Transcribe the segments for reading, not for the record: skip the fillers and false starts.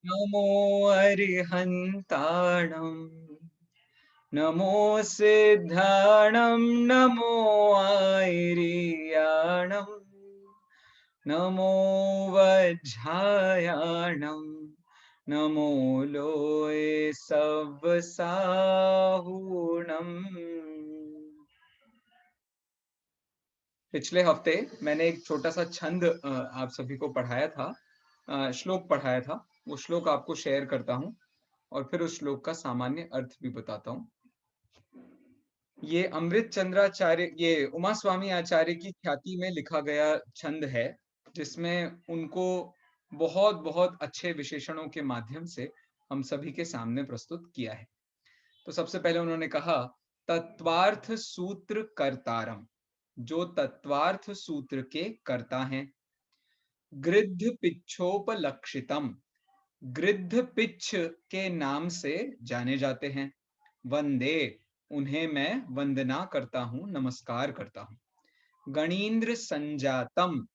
नमो अरिहन्ताणं नमो सिद्धाणं नमो आयर्याणं नमो वज्झायाणं नमो लोय सव्वसाहुणम्। पिछले हफ्ते मैंने एक छोटा सा छंद आप सभी को पढ़ाया था, श्लोक पढ़ाया था। वो श्लोक आपको शेयर करता हूँ और फिर उस श्लोक का सामान्य अर्थ भी बताता हूँ। ये अमृत चंद्राचार्य, ये उमा स्वामी आचार्य की ख्याति में लिखा गया छंद है, जिसमें उनको बहुत बहुत अच्छे विशेषणों के माध्यम से हम सभी के सामने प्रस्तुत किया है। तो सबसे पहले उन्होंने कहा, तत्वार्थ सूत्र कर्तारम, जो तत्वार्थ सूत्र के कर्ता हैं। गृध्ध पिच्छोपलक्षितम, गृध्ध पिच्छ के नाम से जाने जाते हैं। वंदे, उन्हें मैं वंदना करता हूँ, नमस्कार करता हूँ। गणीन्द्र संजातम,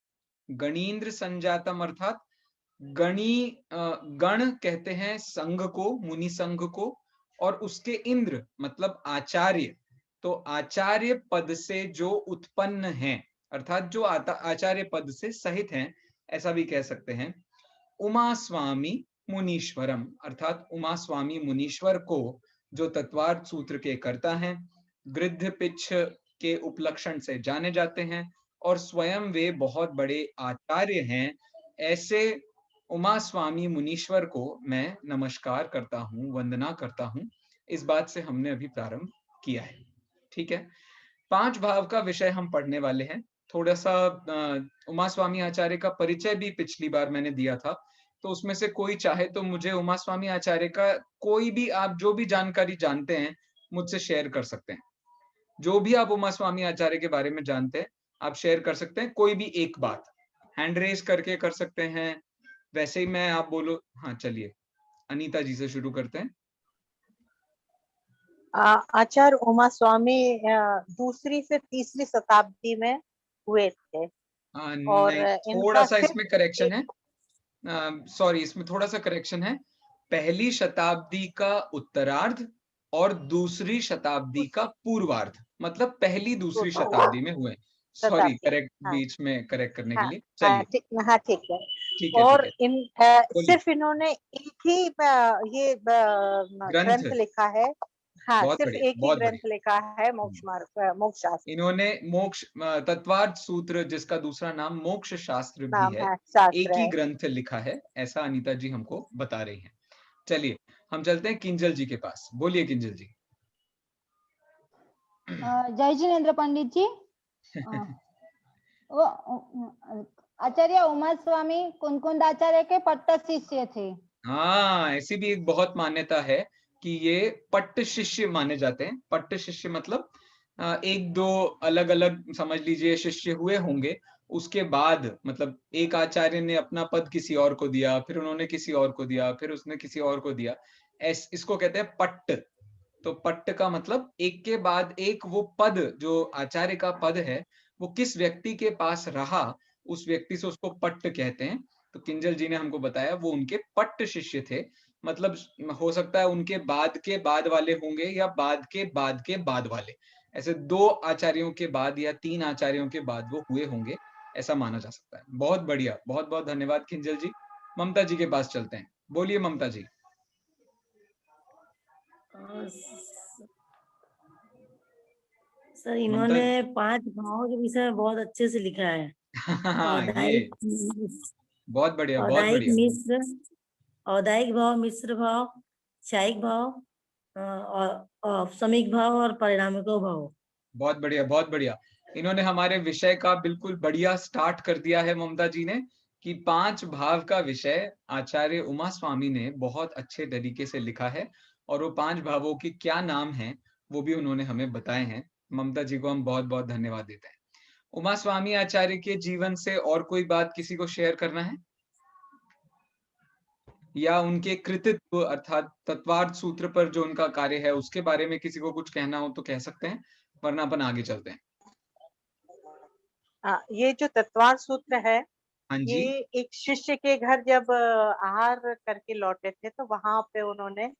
गणीन्द्र संजातम अर्थात गण कहते हैं संघ को, मुनि संघ को, और उसके इंद्र मतलब आचार्य। तो आचार्य पद से जो उत्पन्न हैं, अर्थात जो आचार्य पद से सहित हैं, ऐसा भी कह सकते हैं। उमा स्वामी मुनीश्वरम, अर्थात उमा स्वामी मुनीश्वर को जो तत्वार्थ सूत्र के कर्ता हैं, गृध्ध पिच्छ के उपलक्षण से जाने जाते हैं और स्वयं वे बहुत बड़े आचार्य हैं, ऐसे उमा स्वामी मुनीश्वर को मैं नमस्कार करता हूँ, वंदना करता हूँ। इस बात से हमने अभी प्रारंभ किया है। ठीक है, 5 भाव का विषय हम पढ़ने वाले हैं। थोड़ा सा उमा स्वामी आचार्य का परिचय भी पिछली बार मैंने दिया था, तो उसमें से कोई चाहे तो मुझे उमा स्वामी आचार्य का कोई भी, आप जो भी जानकारी जानते हैं, मुझसे शेयर कर सकते हैं। जो भी आप उमा स्वामी आचार्य के बारे में जानते हैं, आप शेयर कर सकते हैं। कोई भी एक बात हैंड रेज करके कर सकते हैं। वैसे ही मैं, आप बोलो। हाँ, चलिए अनीता जी से शुरू करते हैं। आचार्य उमा स्वामी दूसरी से तीसरी शताब्दी में हुए थे। और नहीं, थोड़ा इनका सा सिर्फ इसमें करेक्शन है। सॉरी, इसमें थोड़ा सा करेक्शन है। पहली शताब्दी का उत्तरार्ध और दूसरी शताब्दी का पूर्वार्ध, मतलब पहली दूसरी शताब्दी में हुए। सॉरी, शताब्दी। करेक्ट, हाँ बीच में करेक्ट करने के हाँ लिए। हाँ, चलिए, ठीक। हाँ, ठीक है। ठीक है, ठीक और है, बोलिए। सिर्फ इन्होंने एक ही ये ग्रंथ, ग्रंथ लिखा है। हाँ, बहुत सिर्फ बढ़िया, एक ही बहुत ग्रंथ बढ़िया। लिखा है, मोक्ष मार्ग, मोक्ष शास्त्र इन्होंने मोक्ष तत्वार्थ सूत्र, जिसका दूसरा नाम मोक्ष शास्त्र भी नाम है, है, शास्त्र एक ही है। ग्रंथ लिखा है, ऐसा अनीता जी हमको बता रही हैं। चलिए, हम चलते हैं किंजल जी के पास। बोलिए किंजल जी। जय जिनेन्द्र पंडित जी। वो आचार्य उमा स्वामी कुंकुंद आचार्य के पट्ट शिष्य थे। हाँ, ऐसी भी एक बहुत मान्यता है कि ये पट्ट शिष्य माने जाते हैं। पट्ट शिष्य मतलब एक दो अलग अलग समझ लीजिए शिष्य हुए होंगे, उसके बाद मतलब एक आचार्य ने अपना पद किसी और को दिया, फिर उन्होंने किसी और को दिया, फिर उसने किसी और को दिया। इसको कहते हैं पट्ट। तो पट्ट का मतलब एक के बाद एक वो पद, जो आचार्य का पद है, वो किस व्यक्ति के पास रहा, उस व्यक्ति से उसको पट्ट कहते हैं। तो किंजल जी ने हमको बताया वो उनके पट्ट शिष्य थे। मतलब हो सकता है उनके बाद के बाद वाले होंगे या बाद के बाद के बाद वाले, ऐसे 2 आचार्यों के बाद या 3 आचार्यों के बाद वो हुए होंगे, ऐसा माना जा सकता है। बहुत बढ़िया, बहुत बहुत धन्यवाद किंजल जी। ममता जी के पास चलते हैं। बोलिए ममता जी। सर, ममता। इन्होंने 5 भावों के विषय में बहुत अच्छे से लिखा है। हाँ, ये औदायिक बहुत बढ़िया, बहुत औदायिक बढ़िया। मिश्र औदायिक भाव, मिश्र भाव, क्षयिक भाव, औपसमिक भाव और परिणामिक भाव। बहुत बढ़िया, बहुत बढ़िया। इन्होंने हमारे विषय का बिल्कुल बढ़िया स्टार्ट कर दिया है ममता जी ने, कि 5 भाव का विषय आचार्य उमा स्वामी ने बहुत अच्छे तरीके से लिखा है, और वो 5 भावों के क्या नाम हैं वो भी उन्होंने हमें बताए हैं। ममता जी को हम बहुत बहुत धन्यवाद देते हैं। उमा स्वामी आचार्य के जीवन से और कोई बात किसी को शेयर करना है, या उनके कृतित्व अर्थात तत्वार्थ सूत्र पर जो उनका कार्य है उसके बारे में किसी को कुछ कहना हो तो कह सकते हैं, वरना अपन आगे चलते हैं। ये जो तत्वार्थ सूत्र है, हाँ जी, ये एक शिष्य के घर जब आहार करके लौटे थे तो वहां पे उन्होंने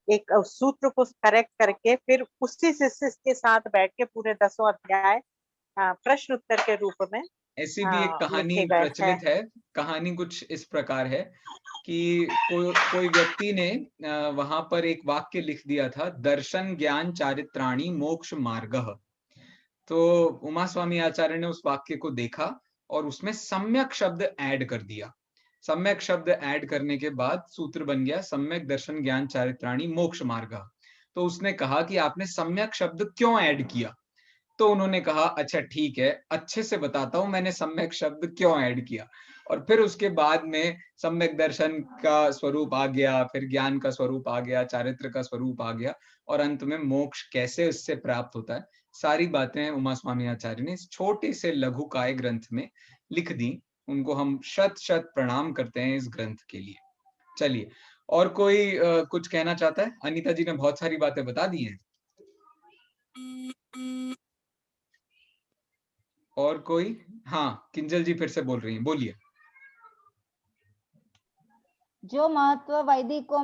एक सूत्र को करेक्ट करके फिर उसी शिष्य के साथ बैठ के पूरे 10 अध्याय प्रश्न उत्तर के रूप में ऐसी भी एक कहानी लिखे गए हैं। प्रचलित है। कहानी कुछ इस प्रकार है कि कोई व्यक्ति ने वहां पर एक वाक्य लिख दिया था, दर्शन ज्ञान चारित्राणी मोक्ष मार्गः। तो उमा स्वामी आचार्य ने उस वाक्य को देखा और उसमें सम्यक शब्द ऐड कर दिया। सम्यक शब्द ऐड करने के बाद सूत्र बन गया सम्यक दर्शन ज्ञान चारित्राणी मोक्ष मार्गः। तो उसने कहा कि आपने सम्यक शब्द क्यों ऐड किया? तो उन्होंने कहा अच्छा ठीक है, अच्छे से बताता हूं मैंने सम्यक शब्द क्यों ऐड किया। और फिर उसके बाद में सम्यक दर्शन का स्वरूप आ गया, फिर ज्ञान का स्वरूप आ गया, चारित्र का स्वरूप आ गया, और अंत में मोक्ष कैसे उससे प्राप्त होता है, सारी बातें उमा स्वामी आचार्य ने इस छोटे से लघुकाय ग्रंथ में लिख दी। उनको हम शत शत प्रणाम करते हैं इस ग्रंथ के लिए। चलिए, और कोई कुछ कहना चाहता है? अनीता जी ने बहुत सारी बातें बता दी हैं। और कोई? हाँ, किंजल जी फिर से बोल रही हैं, बोलिए। जो महत्व वैदिकों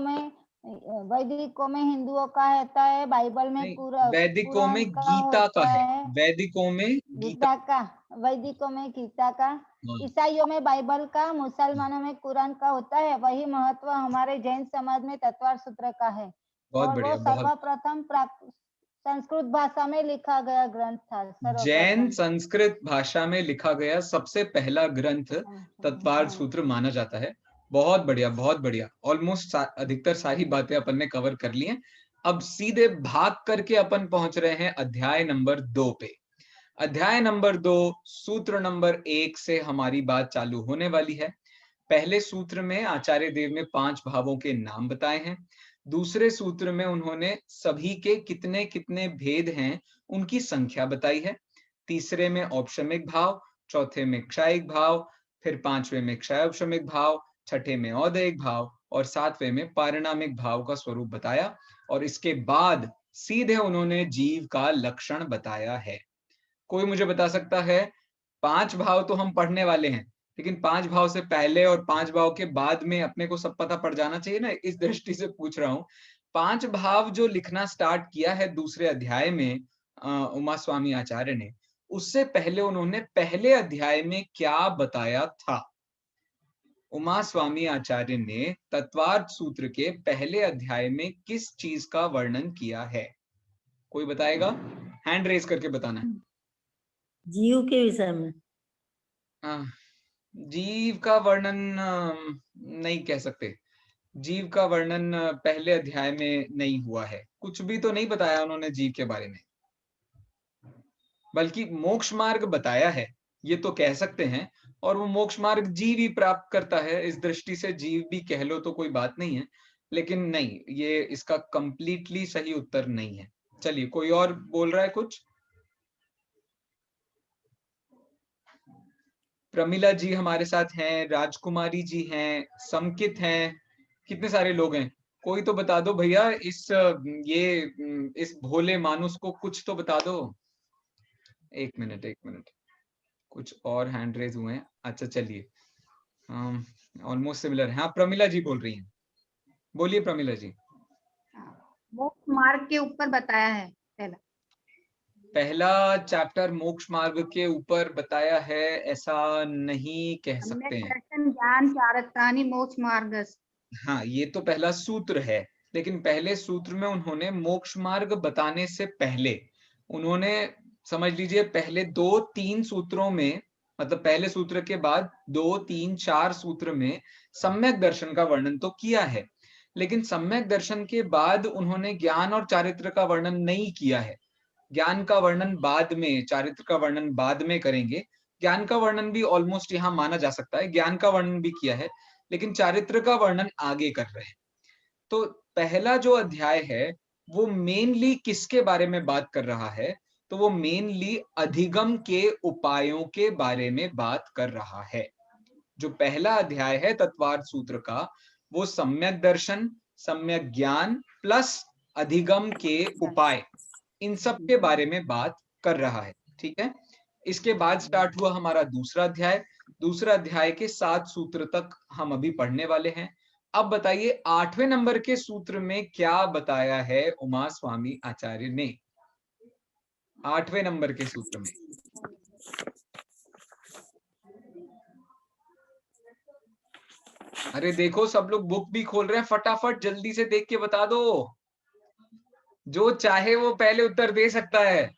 में हिंदुओं का रहता है, बाइबल में नहीं, वैदिकों में कुरान का गीता का होता है। है, वैदिकों में गीता गीता का, वैदिकों में गीता का, हाँ, ईसाइयों में बाइबल का, मुसलमानों में कुरान का होता है। वही महत्व हमारे जैन समाज में तत्वार सूत्र का है। बहुत और वो बढ़िया, बहुत सर्वप्रथम संस्कृत भाषा में लिखा गया ग्रंथ था। जैन सर्वप्रथम संस्कृत भाषा में लिखा गया सबसे पहला ग्रंथ तत्वार्थ सूत्र माना जाता है। बहुत बढ़िया, बहुत बढ़िया। ऑलमोस्ट अधिकतर सारी बातें अपन ने कवर कर ली हैं। अब सीधे भाग करके अपन पहुंच रहे हैं अध्याय नंबर 2 पे। अध्याय नंबर 2 सूत्र नंबर 1 से हमारी बात चालू होने वाली है। पहले सूत्र में आचार्य देव ने 5 भावों के नाम बताए हैं। दूसरे सूत्र में उन्होंने सभी के कितने कितने भेद हैं उनकी संख्या बताई है। तीसरे में औपशमिक भाव, चौथे में क्षायिक भाव, फिर पांचवें में क्षयोपशमिक भाव, छठे में औदयिक भाव और सातवें में पारिणामिक भाव का स्वरूप बताया। और इसके बाद सीधे उन्होंने जीव का लक्षण बताया है। कोई मुझे बता सकता है, 5 भाव तो हम पढ़ने वाले हैं, लेकिन 5 भाव से पहले और 5 भाव के बाद में अपने को सब पता पड़ जाना चाहिए ना, इस दृष्टि से पूछ रहा हूं। 5 भाव जो लिखना स्टार्ट किया है दूसरे अध्याय में उमा स्वामी आचार्य ने, उससे पहले उन्होंने पहले अध्याय में क्या बताया था? उमा स्वामी आचार्य ने तत्वार्थ सूत्र के पहले अध्याय में किस चीज का वर्णन किया है? कोई बताएगा? हैंड रेज करके बताना है। जीव के विषय में। जीव का वर्णन नहीं कह सकते। जीव का वर्णन पहले अध्याय में नहीं हुआ है। कुछ भी तो नहीं बताया उन्होंने जीव के बारे में, बल्कि मोक्ष मार्ग बताया है, ये तो कह सकते हैं। और वो मोक्ष मार्ग जीव ही प्राप्त करता है, इस दृष्टि से जीव भी कह लो तो कोई बात नहीं है। लेकिन नहीं, ये इसका कंप्लीटली सही उत्तर नहीं है। चलिए, कोई और बोल रहा है कुछ? प्रमिला जी हमारे साथ हैं, राजकुमारी जी हैं, समकित हैं, कितने सारे लोग हैं। कोई तो बता दो भैया, इस भोले मानुस को कुछ तो बता दो। एक मिनट, कुछ और हैंड रेज हुए हैं। अच्छा चलिए, ऑलमोस्ट सिमिलर है। हाँ, प्रमिला जी बोल रही हैं, बोलिए प्रमिला जी। मोक्ष मार्ग के ऊपर बताया है पहला चैप्टर मोक्ष मार्ग के ऊपर बताया है, ऐसा नहीं कह सकते हैं। दर्शन ज्ञान चारित्राणी मोक्ष मार्ग। हाँ, ये तो पहला सूत्र है, लेकिन पहले सूत्र में उन्होंने मोक्ष मार्ग बताने से पहले उन्होंने, समझ लीजिए, पहले 2-3 सूत्रों में, मतलब पहले सूत्र के बाद 2-3-4 सूत्र में सम्यक दर्शन का वर्णन तो किया है, लेकिन सम्यक दर्शन के बाद उन्होंने ज्ञान और चारित्र का वर्णन नहीं किया है। ज्ञान का वर्णन बाद में, चारित्र का वर्णन बाद में करेंगे। ज्ञान का वर्णन भी ऑलमोस्ट यहाँ माना जा सकता है, ज्ञान का वर्णन भी किया है, लेकिन चारित्र का वर्णन आगे कर रहे हैं। तो पहला जो अध्याय है वो मेनली किसके बारे में बात कर रहा है? तो वो मेनली अधिगम के उपायों के बारे में बात कर रहा है। जो पहला अध्याय है तत्वार्थ सूत्र का, वो सम्यक दर्शन, सम्यक ज्ञान प्लस अधिगम के उपाय, इन सब के बारे में बात कर रहा है। ठीक है, इसके बाद स्टार्ट हुआ हमारा दूसरा अध्याय। दूसरा अध्याय के 7 सूत्र तक हम अभी पढ़ने वाले हैं। अब बताइए 8वें नंबर के सूत्र में क्या बताया है उमा स्वामी आचार्य ने? 8वें नंबर के सूत्र में अरे देखो सब लोग बुक भी खोल रहे हैं, फटाफट जल्दी से देख के बता दो। जो चाहे वो पहले उत्तर दे सकता है,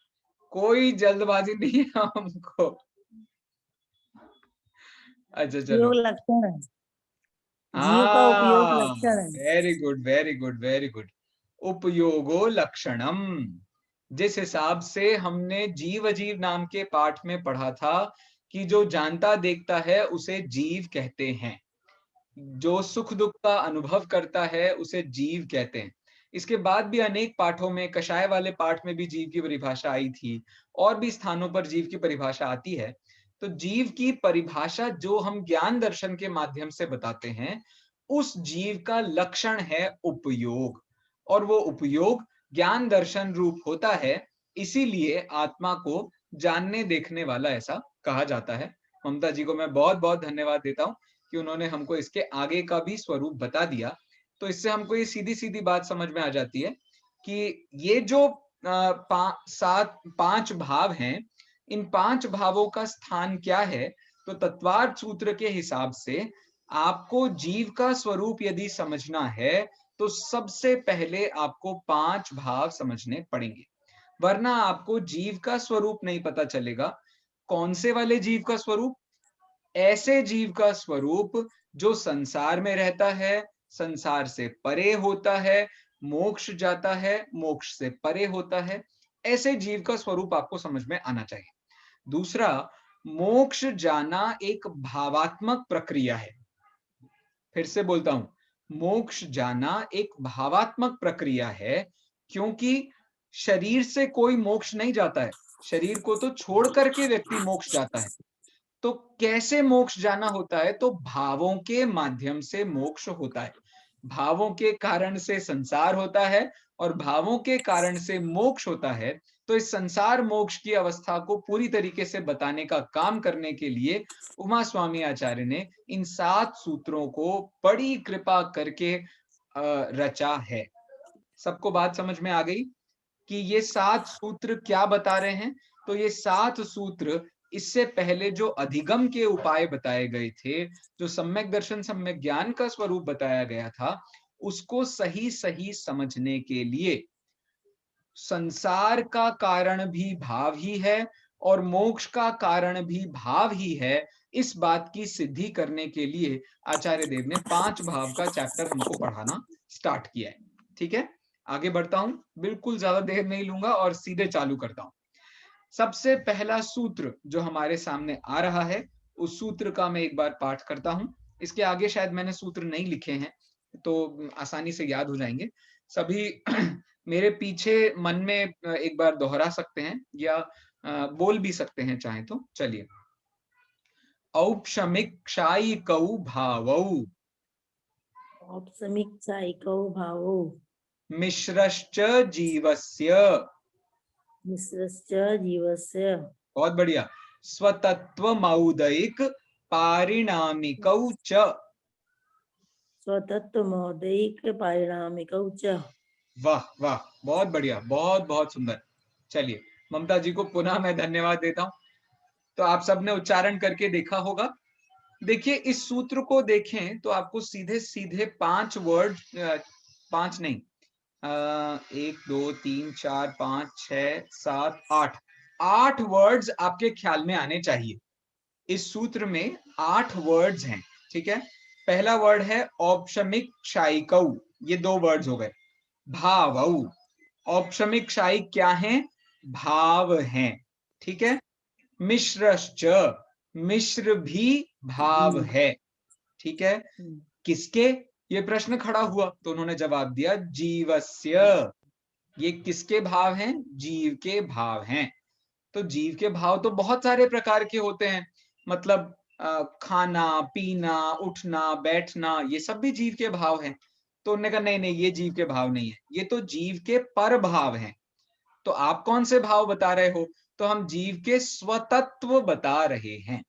कोई जल्दबाजी नहीं है हमको। अच्छा चलो, उपयोग लक्षण है, जीव का उपयोग लक्षण है। Very good very good very good. उपयोगो लक्षणम। जिस हिसाब से हमने जीव अजीव नाम के पाठ में पढ़ा था कि जो जानता देखता है उसे जीव कहते हैं, जो सुख दुख का अनुभव करता है उसे जीव कहते हैं। इसके बाद भी अनेक पाठों में, कषाय वाले पाठ में भी जीव की परिभाषा आई थी, और भी स्थानों पर जीव की परिभाषा आती है। तो जीव की परिभाषा जो हम ज्ञान दर्शन के माध्यम से बताते हैं, उस जीव का लक्षण है उपयोग, और वो उपयोग ज्ञान दर्शन रूप होता है। इसीलिए आत्मा को जानने देखने वाला ऐसा कहा जाता है। ममता जी को मैं बहुत बहुत धन्यवाद देता हूं कि उन्होंने हमको इसके आगे का भी स्वरूप बता दिया। तो इससे हमको ये सीधी सीधी बात समझ में आ जाती है कि ये जो 5 भाव हैं, इन 5 भावों का स्थान क्या है। तो तत्वार्थ सूत्र के हिसाब से आपको जीव का स्वरूप यदि समझना है तो सबसे पहले आपको 5 भाव समझने पड़ेंगे, वरना आपको जीव का स्वरूप नहीं पता चलेगा। कौन से वाले जीव का स्वरूप? ऐसे जीव का स्वरूप जो संसार में रहता है, संसार से परे होता है, मोक्ष जाता है, मोक्ष से परे होता है, ऐसे जीव का स्वरूप आपको समझ में आना चाहिए। दूसरा, मोक्ष जाना एक भावात्मक प्रक्रिया है। फिर से बोलता हूं, मोक्ष जाना एक भावात्मक प्रक्रिया है, क्योंकि शरीर से कोई मोक्ष नहीं जाता है, शरीर को तो छोड़ करके व्यक्ति मोक्ष जाता है। तो कैसे मोक्ष जाना होता है? तो भावों के माध्यम से मोक्ष होता है। भावों के कारण से संसार होता है और भावों के कारण से मोक्ष होता है। तो इस संसार मोक्ष की अवस्था को पूरी तरीके से बताने का काम करने के लिए उमा स्वामी आचार्य ने इन 7 सूत्रों को बड़ी कृपा करके रचा है। सबको बात समझ में आ गई कि ये 7 सूत्र क्या बता रहे हैं? तो ये 7 सूत्र इससे पहले जो अधिगम के उपाय बताए गए थे, जो सम्यक दर्शन सम्यक ज्ञान का स्वरूप बताया गया था, उसको सही सही समझने के लिए संसार का कारण भी भाव ही है और मोक्ष का कारण भी भाव ही है, इस बात की सिद्धि करने के लिए आचार्य देव ने 5 भाव का चैप्टर हमको पढ़ाना स्टार्ट किया है। ठीक है, आगे बढ़ता हूं, बिल्कुल ज्यादा देर नहीं लूंगा और सीधे चालू करता हूं। सबसे पहला सूत्र जो हमारे सामने आ रहा है, उस सूत्र का मैं एक बार पाठ करता हूं। इसके आगे शायद मैंने सूत्र नहीं लिखे हैं तो आसानी से याद हो जाएंगे सभी। मेरे पीछे मन में एक बार दोहरा सकते हैं या बोल भी सकते हैं चाहे तो। चलिए, औपशमिक्षायिकौ भावौ औपसमीक्षायिकौ भावौ मिश्रश्च जीवस्य, मिश्रश्च जीवस्य, बहुत बढ़िया, स्वतत्वमौदैक पारिणामिकौ च, स्वतत्वमौदैक पारिणामिकौ च। वाह वाह, बहुत बढ़िया, बहुत बहुत सुंदर। चलिए, ममता जी को पुनः मैं धन्यवाद देता हूं। तो आप सबने उच्चारण करके देखा होगा। देखिए, इस सूत्र को देखें तो आपको सीधे सीधे 5 वर्ड, 5 नहीं, 1 2 3 4 5 6 7 8 वर्ड्स आपके ख्याल में आने चाहिए। इस सूत्र में 8 वर्ड्स हैं। ठीक है, पहला वर्ड है औपशमिक्षायिकौ, ये 2 वर्ड्स हो गए। भावौ, औपशमिक्षायिक क्या है? भाव हैं। ठीक है, मिश्रश्च, मिश्र भी भाव है। ठीक है, किसके? ये प्रश्न खड़ा हुआ तो उन्होंने जवाब दिया जीवस्य। ये किसके भाव हैं? जीव के भाव हैं। तो जीव के भाव तो बहुत सारे प्रकार के होते हैं, मतलब खाना पीना उठना बैठना, ये सब भी जीव के भाव हैं। तो उन्होंने कहा नहीं नहीं, ये जीव के भाव नहीं है, ये तो जीव के पर भाव हैं। तो आप कौन से भाव बता रहे हो? तो हम जीव के स्वतत्व बता रहे हैं।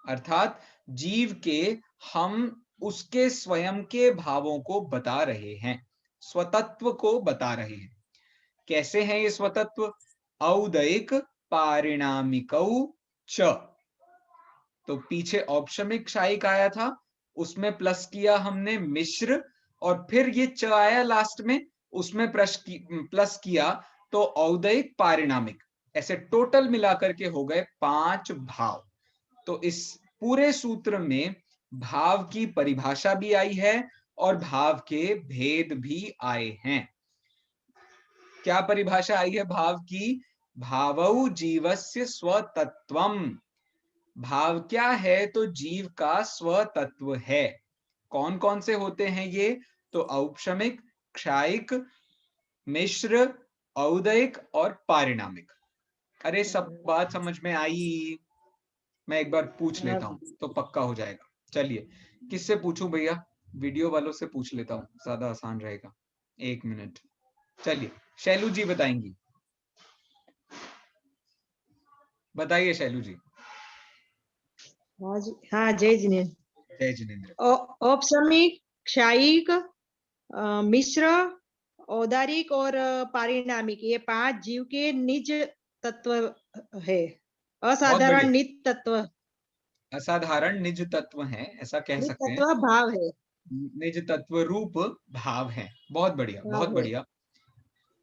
अर्थात जीव के हम उसके स्वयं के भावों को बता रहे हैं, स्वतत्व को बता रहे हैं। कैसे हैं ये स्वतत्व? औदयिक पारिणामिकौ च। तो पीछे औपशमिक क्षायिक आया था, उसमें प्लस किया हमने मिश्र, और फिर ये च आया लास्ट में, उसमें प्लस किया तो औदयिक पारिणामिक। ऐसे टोटल मिलाकर के हो गए 5 भाव। तो इस पूरे सूत्र में भाव की परिभाषा भी आई है और भाव के भेद भी आए हैं। क्या परिभाषा आई है भाव की? भावौ जीवस्य स्वतत्वम। भाव क्या है? तो जीव का स्वतत्व है। कौन कौन से होते हैं ये? तो औपशमिक, क्षायिक, मिश्र, औदयिक और पारिणामिक। अरे सब बात समझ में आई? मैं एक बार पूछ लेता हूं तो पक्का हो जाएगा। चलिए, किससे पूछूं भैया? वीडियो वालों से पूछ लेता हूं, ज्यादा आसान रहेगा। 1 मिनट। चलिए, शैलू जी बताएंगी। बताइए शैलू जी। हाँ जी, हाँ जय जिनेन्द्र। जय जिनेन्द्र। औपशमिक, क्षायिक, मिश्र, औदारिक और पारिणामिक, ये 5 जीव के निज तत्व है। असाधारण निज तत्व, असाधारण निज तत्व है, ऐसा कह निज सकते हैं। तत्व भाव है, निज तत्व रूप भाव है। बहुत बढ़िया, बहुत भाव है। बढ़िया।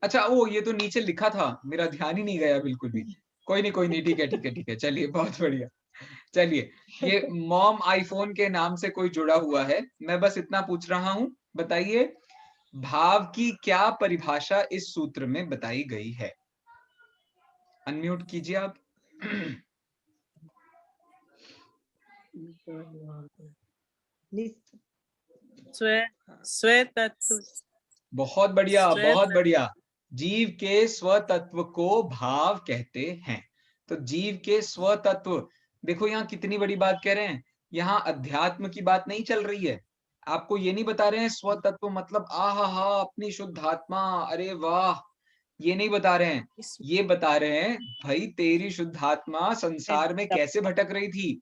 अच्छा, ओ ये तो नीचे लिखा था, मेरा ध्यान ही नहीं गया बिल्कुल भी। कोई नहीं, कोई नहीं, ठीक है, ठीक है, ठीक है। चलिए, बहुत बढ़िया। चलिए, ये मॉम आईफोन के नाम से कोई जुड़ा हुआ है, मैं बस इतना पूछ रहा हूं। बताइए, भाव की क्या परिभाषा इस सूत्र में बताई गई है? अनम्यूट कीजिए आप। स्वतत्व। बहुत बढ़िया, बहुत बढ़िया। जीव के स्वतत्व को भाव कहते हैं। तो जीव के स्वतत्व, देखो यहाँ कितनी बड़ी बात कह रहे हैं। यहाँ अध्यात्म की बात नहीं चल रही है। आपको ये नहीं बता रहे हैं स्वतत्व मतलब आहा हा अपनी शुद्ध आत्मा, अरे वाह, ये नहीं बता रहे हैं। ये बता रहे हैं भाई तेरी शुद्धात्मा संसार में कैसे भटक रही थी,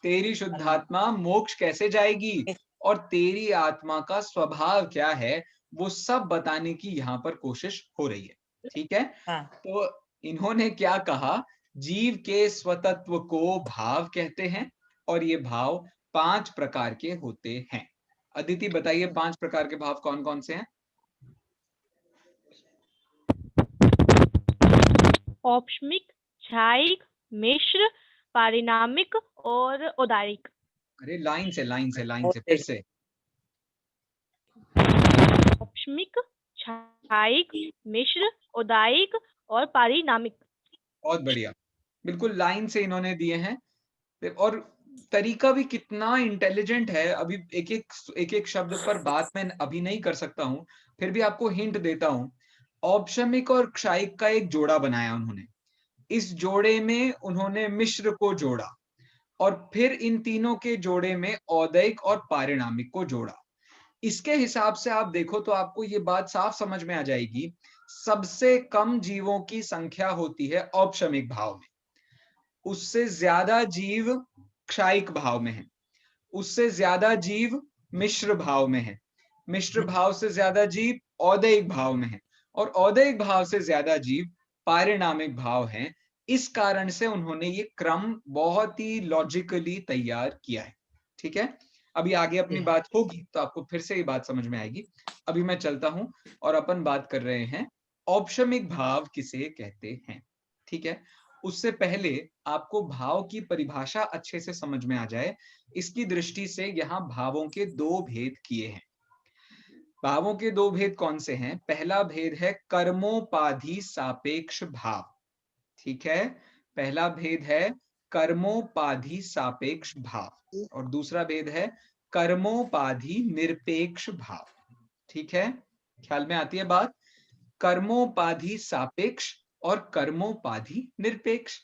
तेरी शुद्धात्मा मोक्ष कैसे जाएगी, और तेरी आत्मा का स्वभाव क्या है, वो सब बताने की यहाँ पर कोशिश हो रही है। ठीक है। तो इन्होंने क्या कहा? जीव के स्वतत्व को भाव कहते हैं और ये भाव 5 प्रकार के होते हैं। अदिति बताइए, 5 प्रकार के भाव कौन कौन से हैं? औपशमिक, क्षायिक, मिश्र, पारिणामिक और औदारिक। अरे लाइन से फिर से। औपशमिक, क्षायिक, मिश्र, औदारिक और पारिणामिक। बहुत बढ़िया, बिल्कुल लाइन से इन्होंने दिए हैं। और तरीका भी कितना इंटेलिजेंट है। अभी एक एक शब्द पर बात मैं अभी नहीं कर सकता हूं, फिर भी आपको हिंट देता हूं। औपशमिक और क्षायिक का एक जोड़ा बनाया उन्होंने। इस जोड़े में उन्होंने मिश्र को जोड़ा और फिर इन तीनों के जोड़े में औदयिक और पारिणामिक को जोड़ा। इसके हिसाब से आप देखो तो आपको ये बात साफ समझ में आ जाएगी। सबसे कम जीवों की संख्या होती है औपशमिक भाव में, उससे ज्यादा जीव क्षायिक भाव में है, उससे ज्यादा जीव मिश्र भाव में है, मिश्र भाव से ज्यादा जीव औदयिक भाव में है, और औदयिक भाव से ज्यादा जीव पारिणामिक भाव हैं। इस कारण से उन्होंने ये क्रम बहुत ही लॉजिकली तैयार किया है। ठीक है। अभी आगे अपनी बात होगी तो आपको फिर से ये बात समझ में आएगी। अभी मैं चलता हूं और अपन बात कर रहे हैं औपशमिक भाव किसे कहते हैं। ठीक है। उससे पहले आपको भाव की परिभाषा अच्छे से समझ में आ जाए, इसकी दृष्टि से यहाँ भावों के 2 भेद किए हैं। भावों के 2 भेद कौन से हैं? पहला भेद है कर्मोपाधि सापेक्ष भाव। ठीक है। पहला भेद है कर्मोपाधि सापेक्ष भाव और दूसरा भेद है कर्मोपाधि निरपेक्ष भाव। ठीक है, ख्याल में आती है बात? कर्मोपाधि सापेक्ष और कर्मोपाधि निरपेक्ष।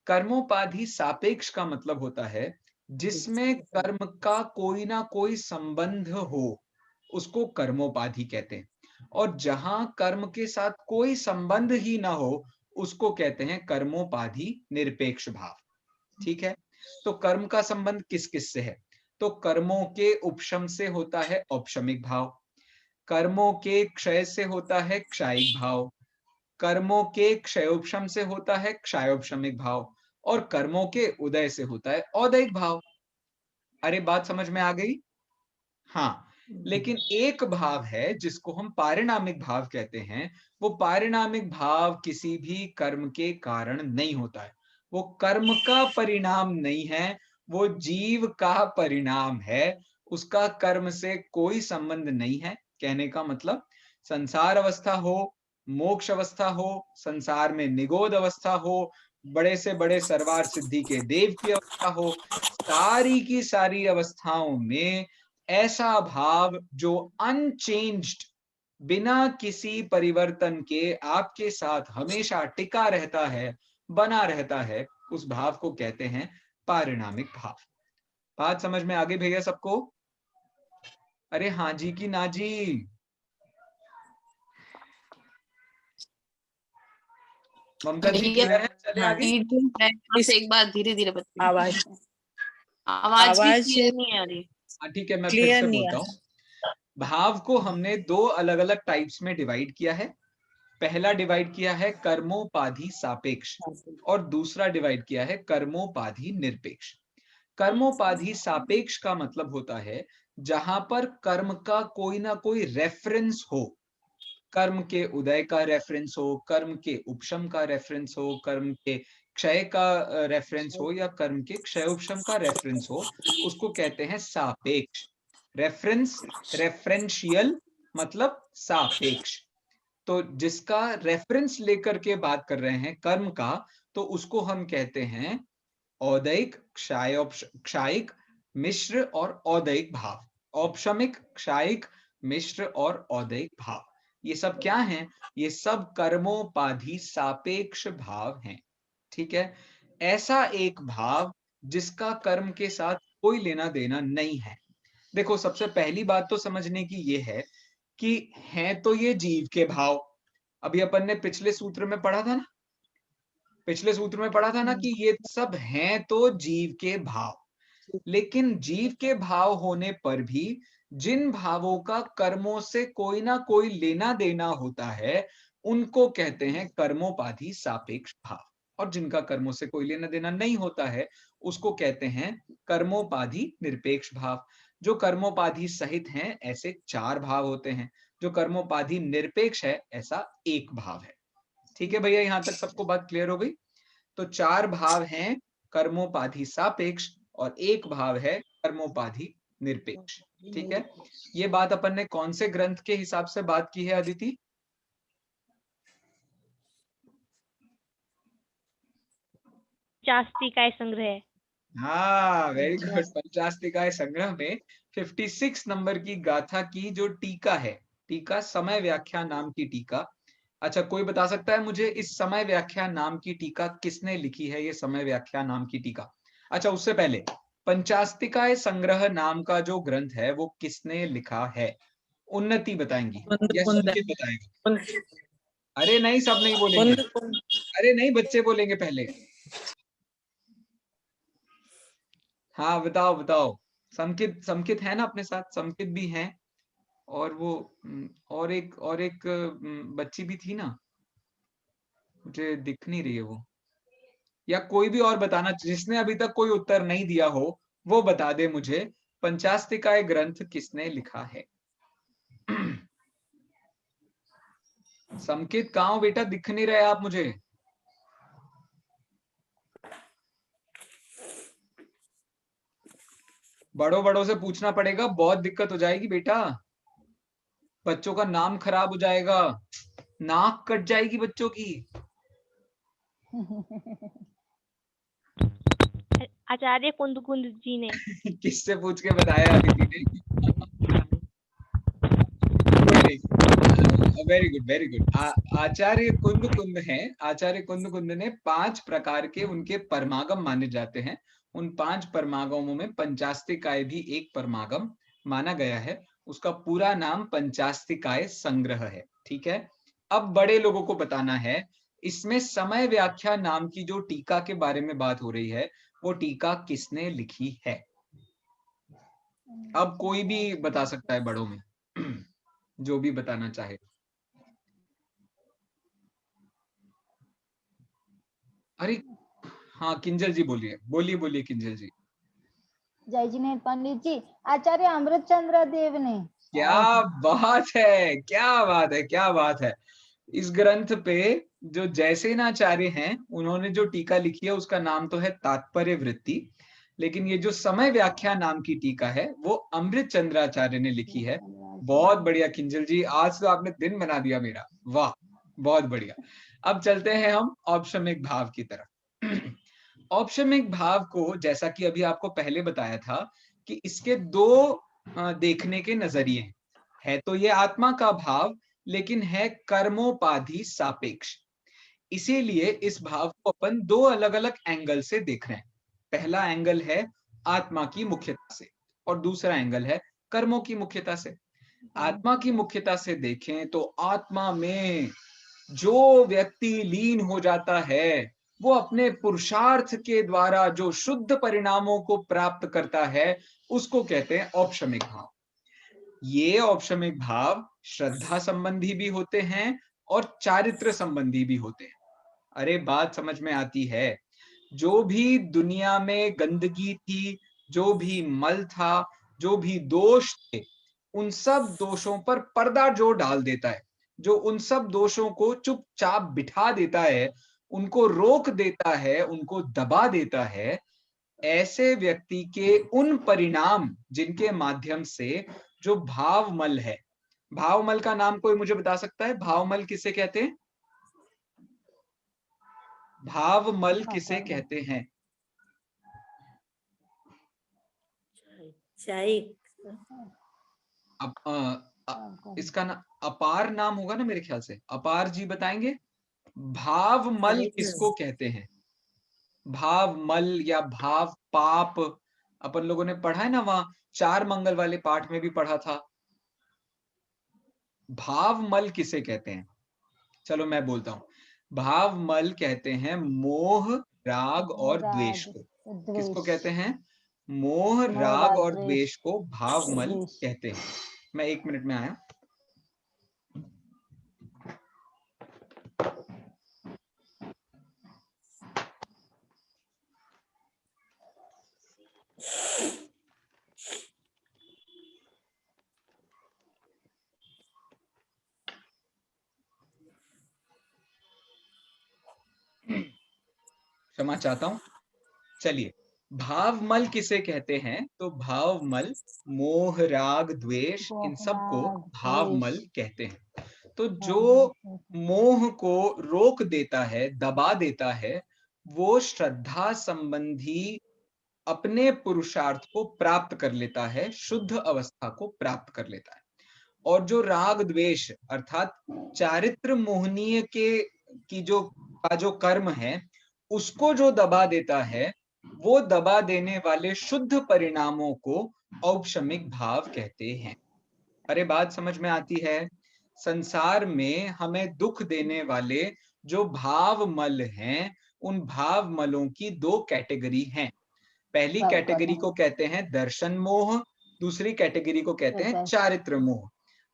कर्मोपाधि सापेक्ष का मतलब होता है जिसमें कर्म का कोई ना कोई संबंध हो, उसको कर्मोपाधि कहते हैं। और जहां कर्म के साथ कोई संबंध ही ना हो, उसको कहते हैं कर्मोपाधि निरपेक्ष भाव। ठीक है। तो कर्म का संबंध किस किस से है? तो कर्मों के उपशम से होता है औपशमिक भाव, कर्मों के क्षय से होता है क्षायिक भाव, कर्मों के क्षयोपशम से होता है क्षयोपशमिक भाव, और कर्मों के उदय से होता है औदैहिक भाव। अरे बात समझ में आ गई? हाँ, लेकिन एक भाव है जिसको हम पारिणामिक भाव कहते हैं। वो पारिणामिक भाव किसी भी कर्म के कारण नहीं होता है, वो कर्म का परिणाम नहीं है, वो जीव का परिणाम है, उसका कर्म से कोई संबंध नहीं है। कहने का मतलब संसार अवस्था हो, मोक्ष अवस्था हो, संसार में निगोद अवस्था हो, बड़े से बड़े सर्वार सिद्धि के देव की अवस्था हो, सारी की सारी अवस्थाओं में ऐसा भाव जो अनचेंज्ड, बिना किसी परिवर्तन के आपके साथ हमेशा टिका रहता है, बना रहता है, उस भाव को कहते हैं पारिणामिक भाव। बात समझ में आ गई भैया सबको? अरे हाँ जी की ना जी? ममता जी क्लियर है? चले आगे। बस एक बार धीरे धीरे बताइए। आवाज आवाज भी क्लियर नहीं आ रही। हाँ ठीक है, मैं फिर से बोलता हूँ। भाव को हमने दो अलग अलग टाइप्स में डिवाइड किया है। पहला डिवाइड किया है कर्मोपाधि सापेक्ष और दूसरा डिवाइड किया है कर्मोपाधि निरपेक्ष। कर्मोपाधि सापेक्ष का मतलब होता है जहां पर कर्म का कोई ना कोई रेफरेंस हो, कर्म के उदय का रेफरेंस हो, कर्म के उपशम का रेफरेंस हो, कर्म के क्षय का रेफरेंस हो, या कर्म के क्षयोपशम का रेफरेंस हो, उसको कहते हैं सापेक्ष। रेफरेंस, रेफरेंशियल मतलब सापेक्ष। तो जिसका रेफरेंस लेकर के बात कर रहे हैं कर्म का, तो उसको हम कहते हैं औदैहिक, क्षायिक, मिश्र और औदैहिक भाव। औपशमिक, क्षायिक, मिश्र और औदैहिक भाव, ये सब क्या हैं? ये सब कर्मोपाधि सापेक्ष भाव हैं। ठीक है, ऐसा एक भाव जिसका कर्म के साथ कोई लेना देना नहीं है। देखो, सबसे पहली बात तो समझने की ये है कि हैं तो ये जीव के भाव। अभी अपन ने पिछले सूत्र में पढ़ा था ना, पिछले सूत्र में पढ़ा था ना कि ये सब हैं तो जीव के भाव। लेकिन जीव के भाव होने पर भी जिन भावों का कर्मों से कोई ना कोई लेना देना होता है, उनको कहते हैं कर्मोपाधि सापेक्ष भाव। और जिनका कर्मों से कोई लेना देना नहीं होता है, उसको कहते हैं कर्मोपाधि निरपेक्ष भाव। जो कर्मोपाधि सहित हैं ऐसे 4 भाव होते हैं, जो कर्मोपाधि निरपेक्ष है ऐसा एक भाव है। ठीक है भैया, यहां तक सबको बात क्लियर हो गई? तो 4 भाव हैं कर्मोपाधि सापेक्ष और एक भाव है कर्मोपाधि निरपेक्ष। ठीक है, ये बात अपन ने कौन से ग्रंथ के हिसाब से बात की है अदिति? पंचास्तिकाय संग्रह। हाँ, वेरी गुड। पंचास्तिकाय संग्रह में 56 नंबर की गाथा की जो टीका है, टीका समय व्याख्या नाम की टीका। अच्छा, कोई बता सकता है मुझे इस समय व्याख्या नाम की टीका किसने लिखी है? ये समय व्याख्या नाम की टीका। अच्छा, उससे पहले पंचास्तिकाय संग्रह नाम का जो ग्रंथ है वो किसने लिखा है? उन्नति बताएंगी या संकेत बताएगा? अरे नहीं, सब नहीं बोलेंगे। अरे नहीं, बच्चे बोलेंगे पहले। हाँ बताओ बताओ। समकित है ना अपने साथ? समकित भी है, और वो और एक बच्ची भी थी ना, मुझे दिख नहीं रही है वो। या कोई भी और बताना, जिसने अभी तक कोई उत्तर नहीं दिया हो वो बता दे मुझे, पंचास्तिकाय ग्रंथ किसने लिखा है? समकित कहाँ हो बेटा? दिख नहीं रहे आप मुझे। बड़ों से पूछना पड़ेगा, बहुत दिक्कत हो जाएगी बेटा। बच्चों का नाम खराब हो जाएगा, नाक कट जाएगी बच्चों की। आचार्य कुंद जी ने। किससे पूछ के बताया अदिति ने? Very good very good. Acharya Kund हैं। आचार्य कुंद ने 5 प्रकार के उनके परमागम माने जाते हैं। उन 5 परमागमों में पंचास्तिकाय भी एक परमागम माना गया है। उसका पूरा नाम पंचास्तिकाय संग्रह है। ठीक है, अब बड़े लोगों को बताना है, इसमें समय व्याख्या नाम की जो टीका के बारे में बात हो रही है वो टीका किसने लिखी है? अब कोई भी बता सकता है बड़ों में जो भी बताना चाहे। अरे हाँ, किंजल जी बोलिए बोलिए बोलिए किंजल जी। जय जिनेन्द्र पंडित जी, आचार्य अमृतचंद्र देव ने। क्या बात है, क्या बात है, क्या बात है। इस ग्रंथ पे जो जयसेनाचार्य हैं, उन्होंने जो टीका लिखी है उसका नाम तो है तात्पर्य वृत्ति, लेकिन ये जो समय व्याख्या नाम की टीका है वो अमृत चंद्राचार्य ने लिखी है। बहुत बढ़िया किंजल जी, आज तो आपने दिन बना दिया मेरा, वाह बहुत बढ़िया। अब चलते हैं हम औपशमिक भाव की तरफ। औपशमिक भाव को, जैसा कि अभी आपको पहले बताया था कि इसके दो देखने के नजरिए है, तो ये आत्मा का भाव लेकिन है कर्मोपाधि सापेक्ष। इसीलिए इस भाव को अपन दो अलग अलग एंगल से देख रहे हैं। पहला एंगल है आत्मा की मुख्यता से और दूसरा एंगल है कर्मों की मुख्यता से। आत्मा की मुख्यता से देखें तो आत्मा में जो व्यक्ति लीन हो जाता है वो अपने पुरुषार्थ के द्वारा जो शुद्ध परिणामों को प्राप्त करता है उसको कहते हैं औपशमिक भाव। ये औपशमिक भाव श्रद्धा संबंधी भी होते हैं और चारित्र संबंधी भी होते हैं। अरे बात समझ में आती है? जो भी दुनिया में गंदगी थी, जो भी मल था, जो भी दोष थे, उन सब दोषों पर पर्दा जो डाल देता है, जो उन सब दोषों को चुपचाप बिठा देता है, उनको रोक देता है, उनको दबा देता है, ऐसे व्यक्ति के उन परिणाम जिनके माध्यम से जो भावमल है, भावमल का नाम कोई मुझे बता सकता है? भावमल किसे कहते हैं? भावमल किसे कहते हैं? इसका ना अपार नाम होगा ना मेरे ख्याल से, अपार जी बताएंगे भावमल किसको कहते हैं? भावमल या भाव पाप, अपन लोगों ने पढ़ा है ना, वहां 4 मंगल वाले पाठ में भी पढ़ा था। भावमल किसे कहते हैं? चलो मैं बोलता हूं, भावमल कहते हैं मोह, राग और द्वेष को। किसको कहते हैं? मोह, राग और द्वेष को भावमल कहते हैं। मैं 1 मिनट में आया। क्षमा चाहता हूं। चलिए, भावमल किसे कहते हैं? तो भावमल मोह, राग, द्वेष, इन सबको भावमल कहते हैं। तो जो मोह को रोक देता है, दबा देता है, वो श्रद्धा संबंधी अपने पुरुषार्थ को प्राप्त कर लेता है, शुद्ध अवस्था को प्राप्त कर लेता है। और जो राग द्वेष अर्थात चारित्र मोहनीय की जो कर्म है, उसको जो दबा देता है, वो दबा देने वाले शुद्ध परिणामों को औपशमिक भाव कहते हैं। अरे बात समझ में आती है? संसार में हमें दुख देने वाले जो भावमल हैं, उन भावमलों की 2 कैटेगरी हैं। पहली कैटेगरी को कहते हैं दर्शन मोह, दूसरी कैटेगरी को कहते हैं चारित्र मोह।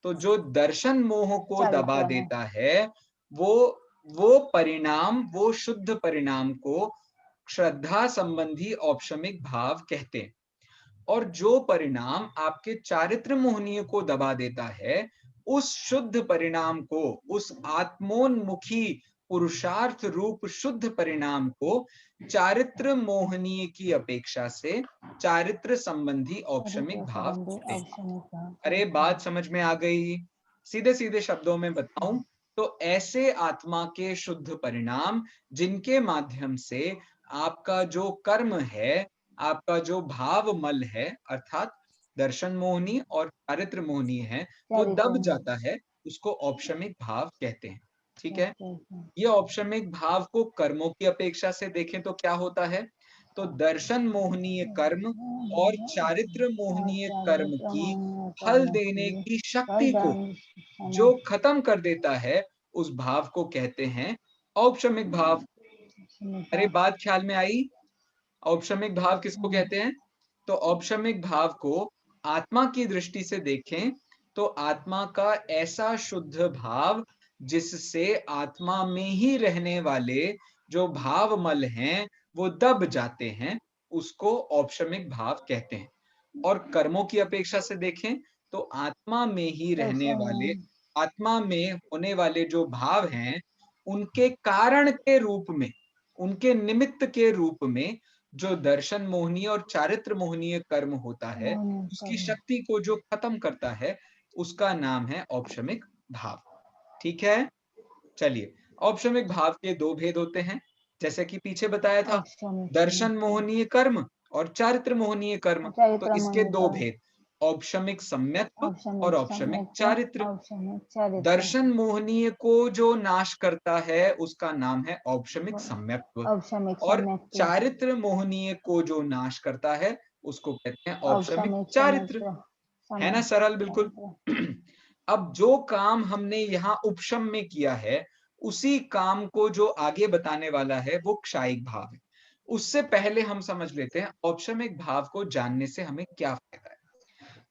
तो जो दर्शन मोह को दबा देता है, वो परिणाम, वो शुद्ध परिणाम को श्रद्धा संबंधी औपशमिक भाव कहते हैं। और जो परिणाम आपके चारित्र मोहनीय को दबा देता है, उस शुद्ध परिणाम को, उस आत्मोन्मुखी पुरुषार्थ रूप शुद्ध परिणाम को चारित्र मोहनीय की अपेक्षा से चारित्र संबंधी औपशमिक भाव कहते हैं। अरे बात समझ में आ गई? सीधे सीधे शब्दों में बताऊं तो ऐसे आत्मा के शुद्ध परिणाम जिनके माध्यम से आपका जो कर्म है, आपका जो भावमल है अर्थात दर्शन मोहनी और चारित्र मोहनी है, वो दब जाता है, उसको औपशमिक भाव कहते हैं। ठीक है? ये औपशमिक भाव को कर्मों की अपेक्षा से देखें तो क्या होता है? तो दर्शन मोहनीय कर्म और चारित्र मोहनीय कर्म की फल देने की शक्ति को जो खत्म कर देता है, उस भाव को कहते हैं औपशमिक भाव। अरे बात ख्याल में आई? औपशमिक भाव किसको कहते हैं? तो औपशमिक भाव को आत्मा की दृष्टि से देखें तो आत्मा का ऐसा शुद्ध भाव जिससे आत्मा में ही रहने वाले जो भावमल हैं वो दब जाते हैं, उसको औपशमिक भाव कहते हैं। और कर्मों की अपेक्षा से देखें तो आत्मा में ही रहने वाले, आत्मा में होने वाले जो भाव हैं उनके कारण के रूप में, उनके निमित्त के रूप में जो दर्शन मोहनीय और चारित्र मोहनीय कर्म होता है उसकी शक्ति को जो खत्म करता है उसका नाम है औपशमिक भाव। ठीक है, चलिए औपशमिक भाव के दो भेद होते हैं, जैसे कि पीछे बताया था, दर्शन मोहनीय कर्म और चारित्र मोहनीय कर्म। तो इसके दो भेद, औपशमिक सम्यक्त्व और औपशमिक चारित्र। दर्शन मोहनीय को जो नाश करता है उसका नाम है औपशमिक सम्यक्त्व, और चारित्र मोहनीय को जो नाश करता है उसको कहते हैं औपशमिक चारित्र। है ना सरल बिल्कुल। अब जो काम हमने यहाँ उपशम में किया है उसी काम को जो आगे बताने वाला है वो क्षायिक भाव है। उससे पहले हम समझ लेते हैं औपशमिक भाव को जानने से हमें क्या फायदा है।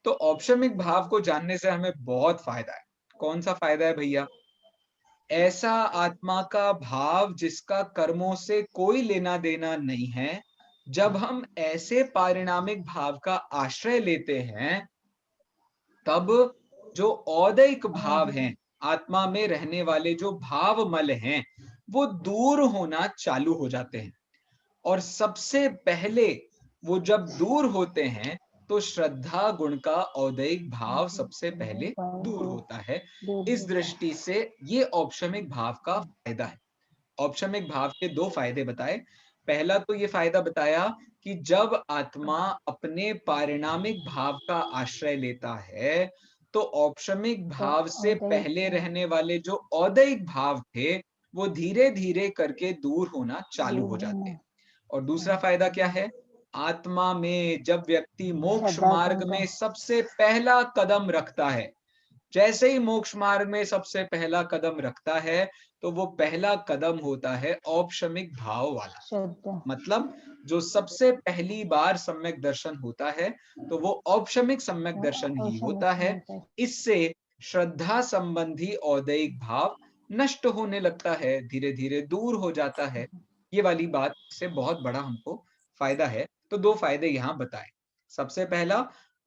तो औपशमिक भाव को जानने से हमें बहुत फायदा है। कौन सा फायदा है भैया? ऐसा आत्मा का भाव जिसका कर्मों से कोई लेना देना नहीं है, जब हम ऐसे पारिणामिक भाव का आश्रय लेते हैं तब जो औदैक भाव हैं, आत्मा में रहने वाले जो भावमल हैं वो दूर होना चालू हो जाते हैं। और सबसे पहले वो जब दूर होते हैं तो श्रद्धा गुण का औदैक भाव सबसे पहले दूर होता है। इस दृष्टि से ये औपशमिक भाव का फायदा है। औपशमिक भाव के दो फायदे बताए। पहला तो ये फायदा बताया कि जब आत्मा अपने पारिणामिक भाव का आश्रय लेता है तो औपशमिक भाव से पहले रहने वाले जो औदैक भाव थे वो धीरे धीरे करके दूर होना चालू हो जाते हैं। और दूसरा फायदा क्या है? आत्मा में जब व्यक्ति मोक्ष मार्ग में सबसे पहला कदम रखता है, जैसे ही मोक्ष मार्ग में सबसे पहला कदम रखता है तो वो पहला कदम होता है औपशमिक भाव वाला। मतलब जो सबसे पहली बार सम्यक दर्शन होता है तो वो औपशमिक सम्यक दर्शन ही होता है। इससे श्रद्धा संबंधी औदैक भाव नष्ट होने लगता है, धीरे धीरे दूर हो जाता है। ये वाली बात से बहुत बड़ा हमको फायदा है। तो दो फायदे यहाँ बताए। सबसे पहला,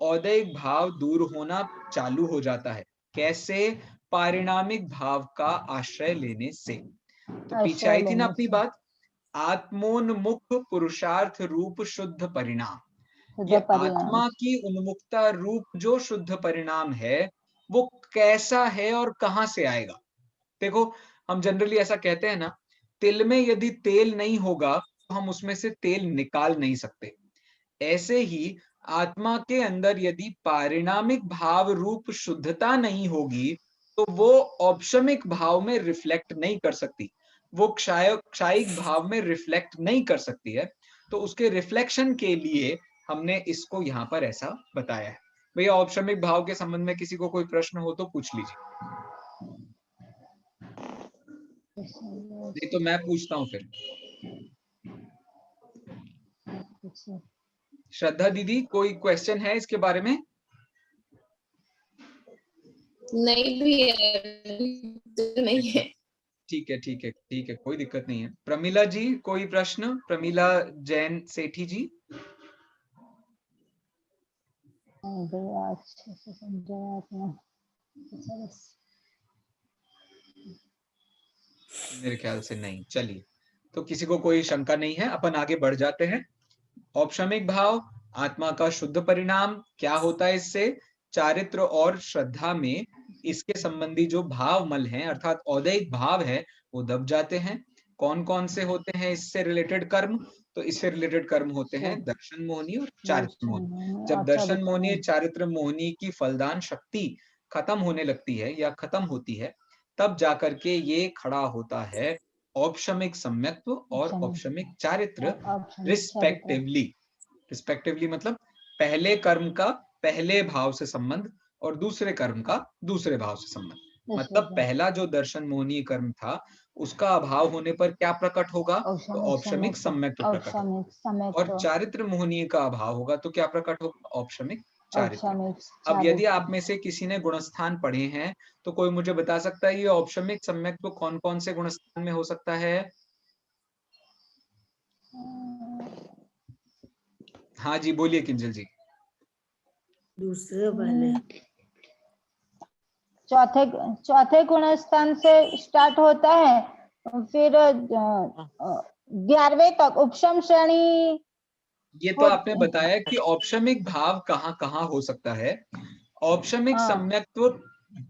औदैक भाव दूर होना चालू हो जाता है। कैसे? पारिणामिक भाव का आश्रय लेने से। तो पीछे आई थी ना अपनी बात, आत्मोन्मुख पुरुषार्थ रूप शुद्ध परिणाम। ये आत्मा की उन्मुखता रूप जो शुद्ध परिणाम है वो कैसा है और कहां से आएगा? देखो, हम जनरली ऐसा कहते हैं ना, तिल में यदि तेल नहीं होगा तो हम उसमें से तेल निकाल नहीं सकते। ऐसे ही आत्मा के अंदर यदि पारिणामिक भाव रूप शुद्धता नहीं होगी तो वो औपशमिक भाव में रिफ्लेक्ट नहीं कर सकती, वो क्षायिक भाव में रिफ्लेक्ट नहीं कर सकती है। तो उसके रिफ्लेक्शन के लिए हमने इसको यहाँ पर ऐसा बताया है। भैया औपशमिक भाव के संबंध में किसी को कोई प्रश्न हो तो पूछ लीजिए, नहीं तो मैं पूछता हूँ फिर। श्रद्धा दीदी, कोई क्वेश्चन है इसके बारे में? नहीं भी नहीं है। ठीक है ठीक है ठीक है, कोई दिक्कत नहीं है। प्रमिला जी, कोई प्रश्न? प्रमिला जैन सेठी जी। मेरे ख्याल से नहीं। चलिए, तो किसी को कोई शंका नहीं है, अपन आगे बढ़ जाते हैं। औपशमिक भाव, आत्मा का शुद्ध परिणाम, क्या होता है इससे? चारित्र और श्रद्धा में इसके संबंधी जो भावमल हैं अर्थात औदैक भाव है वो दब जाते हैं। कौन कौन से होते हैं इससे रिलेटेड कर्म? तो इससे रिलेटेड कर्म होते हैं दर्शन मोहनी और चारित्र मोहनी। जब दर्शन मोहनी चारित्र मोहनी की फलदान शक्ति खत्म होने लगती है या खत्म होती है तब जाकर के ये खड़ा होता है औपशमिक सम्यक्त्व और औपशमिक चारित्र रिस्पेक्टिवली। रिस्पेक्टिवली मतलब पहले कर्म का पहले भाव से संबंध और दूसरे कर्म का दूसरे भाव से संबंध। मतलब पहला जो दर्शन मोहनीय कर्म था उसका अभाव होने पर क्या प्रकट होगा? तो औपशमिक सम्यक्त्व प्रकट होगा। औपशमिक सम्यक और तो चारित्र मोहनीय का अभाव होगा तो क्या प्रकट होगा? औपशमिक चारित्र। औपशमिक अब यदि चारित्र। आप में से किसी ने गुणस्थान पढ़े हैं तो कोई मुझे बता सकता है ये औपशमिक सम्यक्त्व कौन कौन से गुणस्थान में हो सकता है? हाँ जी बोलिए किंजल जी। दूसरे वाले चौथे गुणस्थान से स्टार्ट होता है, फिर 11वें तक उपशम श्रेणी। ये तो आपने बताया कि औपशमिक भाव कहाँ कहाँ हो सकता है। औपशमिक हाँ। सम्यक्त्व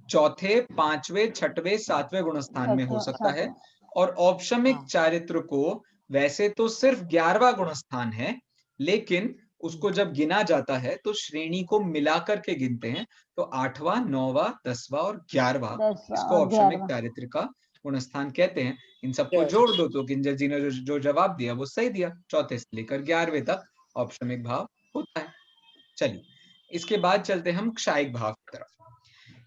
चौथे, पांचवें, छठवें, सातवें गुणस्थान में हो सकता है। और औपशमिक चारित्र को वैसे तो सिर्फ 11वां गुणस्थान है, लेकिन उसको जब गिना जाता है तो श्रेणी को मिलाकर के गिनते हैं। तो 8वां, 9वां, 10वां और 11वां 10वां इसको और औपशमिक 11वां। चारित्र का गुणस्थान कहते हैं। इन सबको जोड़ दो तो किंजल जी ने जो जवाब दिया वो सही दिया। चौथे से लेकर 11वें तक औपशमिक भाव होता है। चलिए इसके बाद चलते हम क्षायिक भाव की तरफ।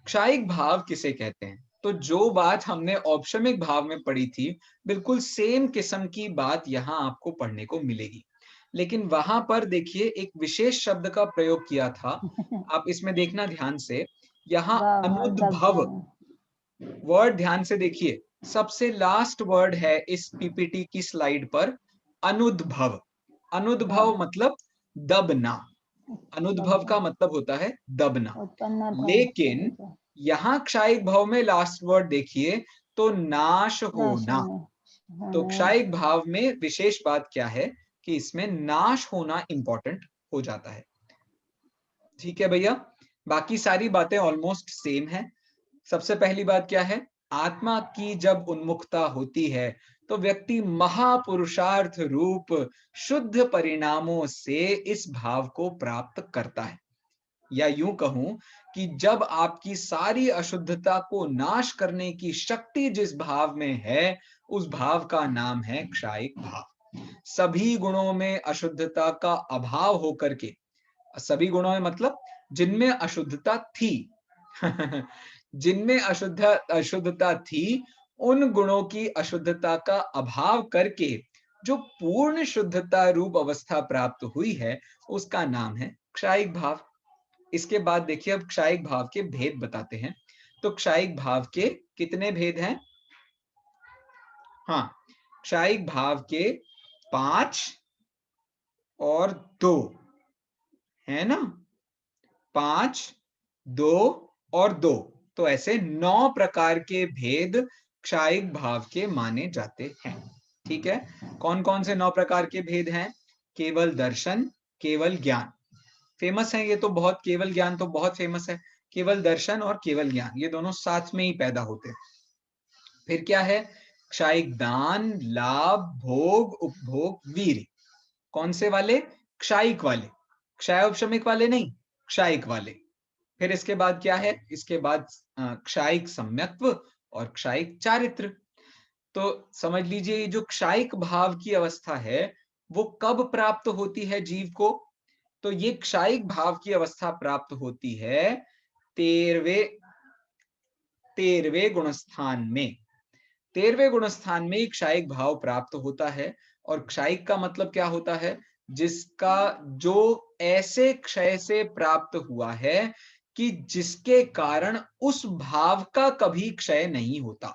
क्षायिक भाव किसे कहते हैं? तो जो बात हमने औपशमिक भाव में पढ़ी थी बिल्कुल सेम किस्म की बात यहाँ आपको पढ़ने को मिलेगी, लेकिन वहां पर देखिए एक विशेष शब्द का प्रयोग किया था। आप इसमें देखना ध्यान से, यहाँ अनुद्भव वर्ड ध्यान से देखिए, सबसे लास्ट वर्ड है इस पीपीटी की स्लाइड पर, अनुद्भव। अनुद्भव मतलब दबना। अनुद्भव का मतलब होता है दबना। लेकिन यहाँ क्षायिक भाव में लास्ट वर्ड देखिए तो नाश होना। तो क्षायिक भाव में विशेष बात क्या है कि इसमें नाश होना इंपॉर्टेंट हो जाता है। ठीक है भैया, बाकी सारी बातें ऑलमोस्ट सेम है। सबसे पहली बात क्या है? आत्मा की जब उन्मुखता होती है तो व्यक्ति महापुरुषार्थ रूप शुद्ध परिणामों से इस भाव को प्राप्त करता है। या यूं कहूं कि जब आपकी सारी अशुद्धता को नाश करने की शक्ति जिस भाव में है उस भाव का नाम है क्षायिक भाव। सभी गुणों में अशुद्धता का अभाव होकर के, सभी गुणों में मतलब जिनमें अशुद्धता थी जिनमें अशुद्धता थी उन गुणों की अशुद्धता का अभाव करके जो पूर्ण शुद्धता रूप अवस्था प्राप्त हुई है उसका नाम है क्षायिक भाव। इसके बाद देखिए अब क्षायिक भाव के भेद बताते हैं। तो क्षायिक भाव के कितने भेद हैं? हाँ, क्षायिक भाव के 5 और 2 है ना, 5, 2 और 2, तो ऐसे 9 प्रकार के भेद क्षायिक भाव के माने जाते हैं। ठीक है, कौन कौन से 9 प्रकार के भेद हैं? केवल दर्शन, केवल ज्ञान, फेमस है ये तो बहुत, केवल ज्ञान तो बहुत फेमस है। केवल दर्शन और केवल ज्ञान ये दोनों साथ में ही पैदा होते हैं। फिर क्या है? क्षायिक दान, लाभ, भोग, उपभोग, वीर्य। कौन से वाले? क्षायिक वाले, क्षायोपशमिक वाले नहीं, क्षायिक वाले। फिर इसके बाद क्या है? इसके बाद क्षायिक सम्यक्त्व और क्षायिक चारित्र। तो समझ लीजिए जो क्षायिक भाव की अवस्था है वो कब प्राप्त होती है जीव को? तो ये क्षायिक भाव की अवस्था प्राप्त होती है 13वें गुणस्थान में। 13वें गुणस्थान में क्षायिक भाव प्राप्त होता है। और क्षायिक का मतलब क्या होता है? जिसका जो ऐसे क्षय से प्राप्त हुआ है कि जिसके कारण उस भाव का कभी क्षय नहीं होता।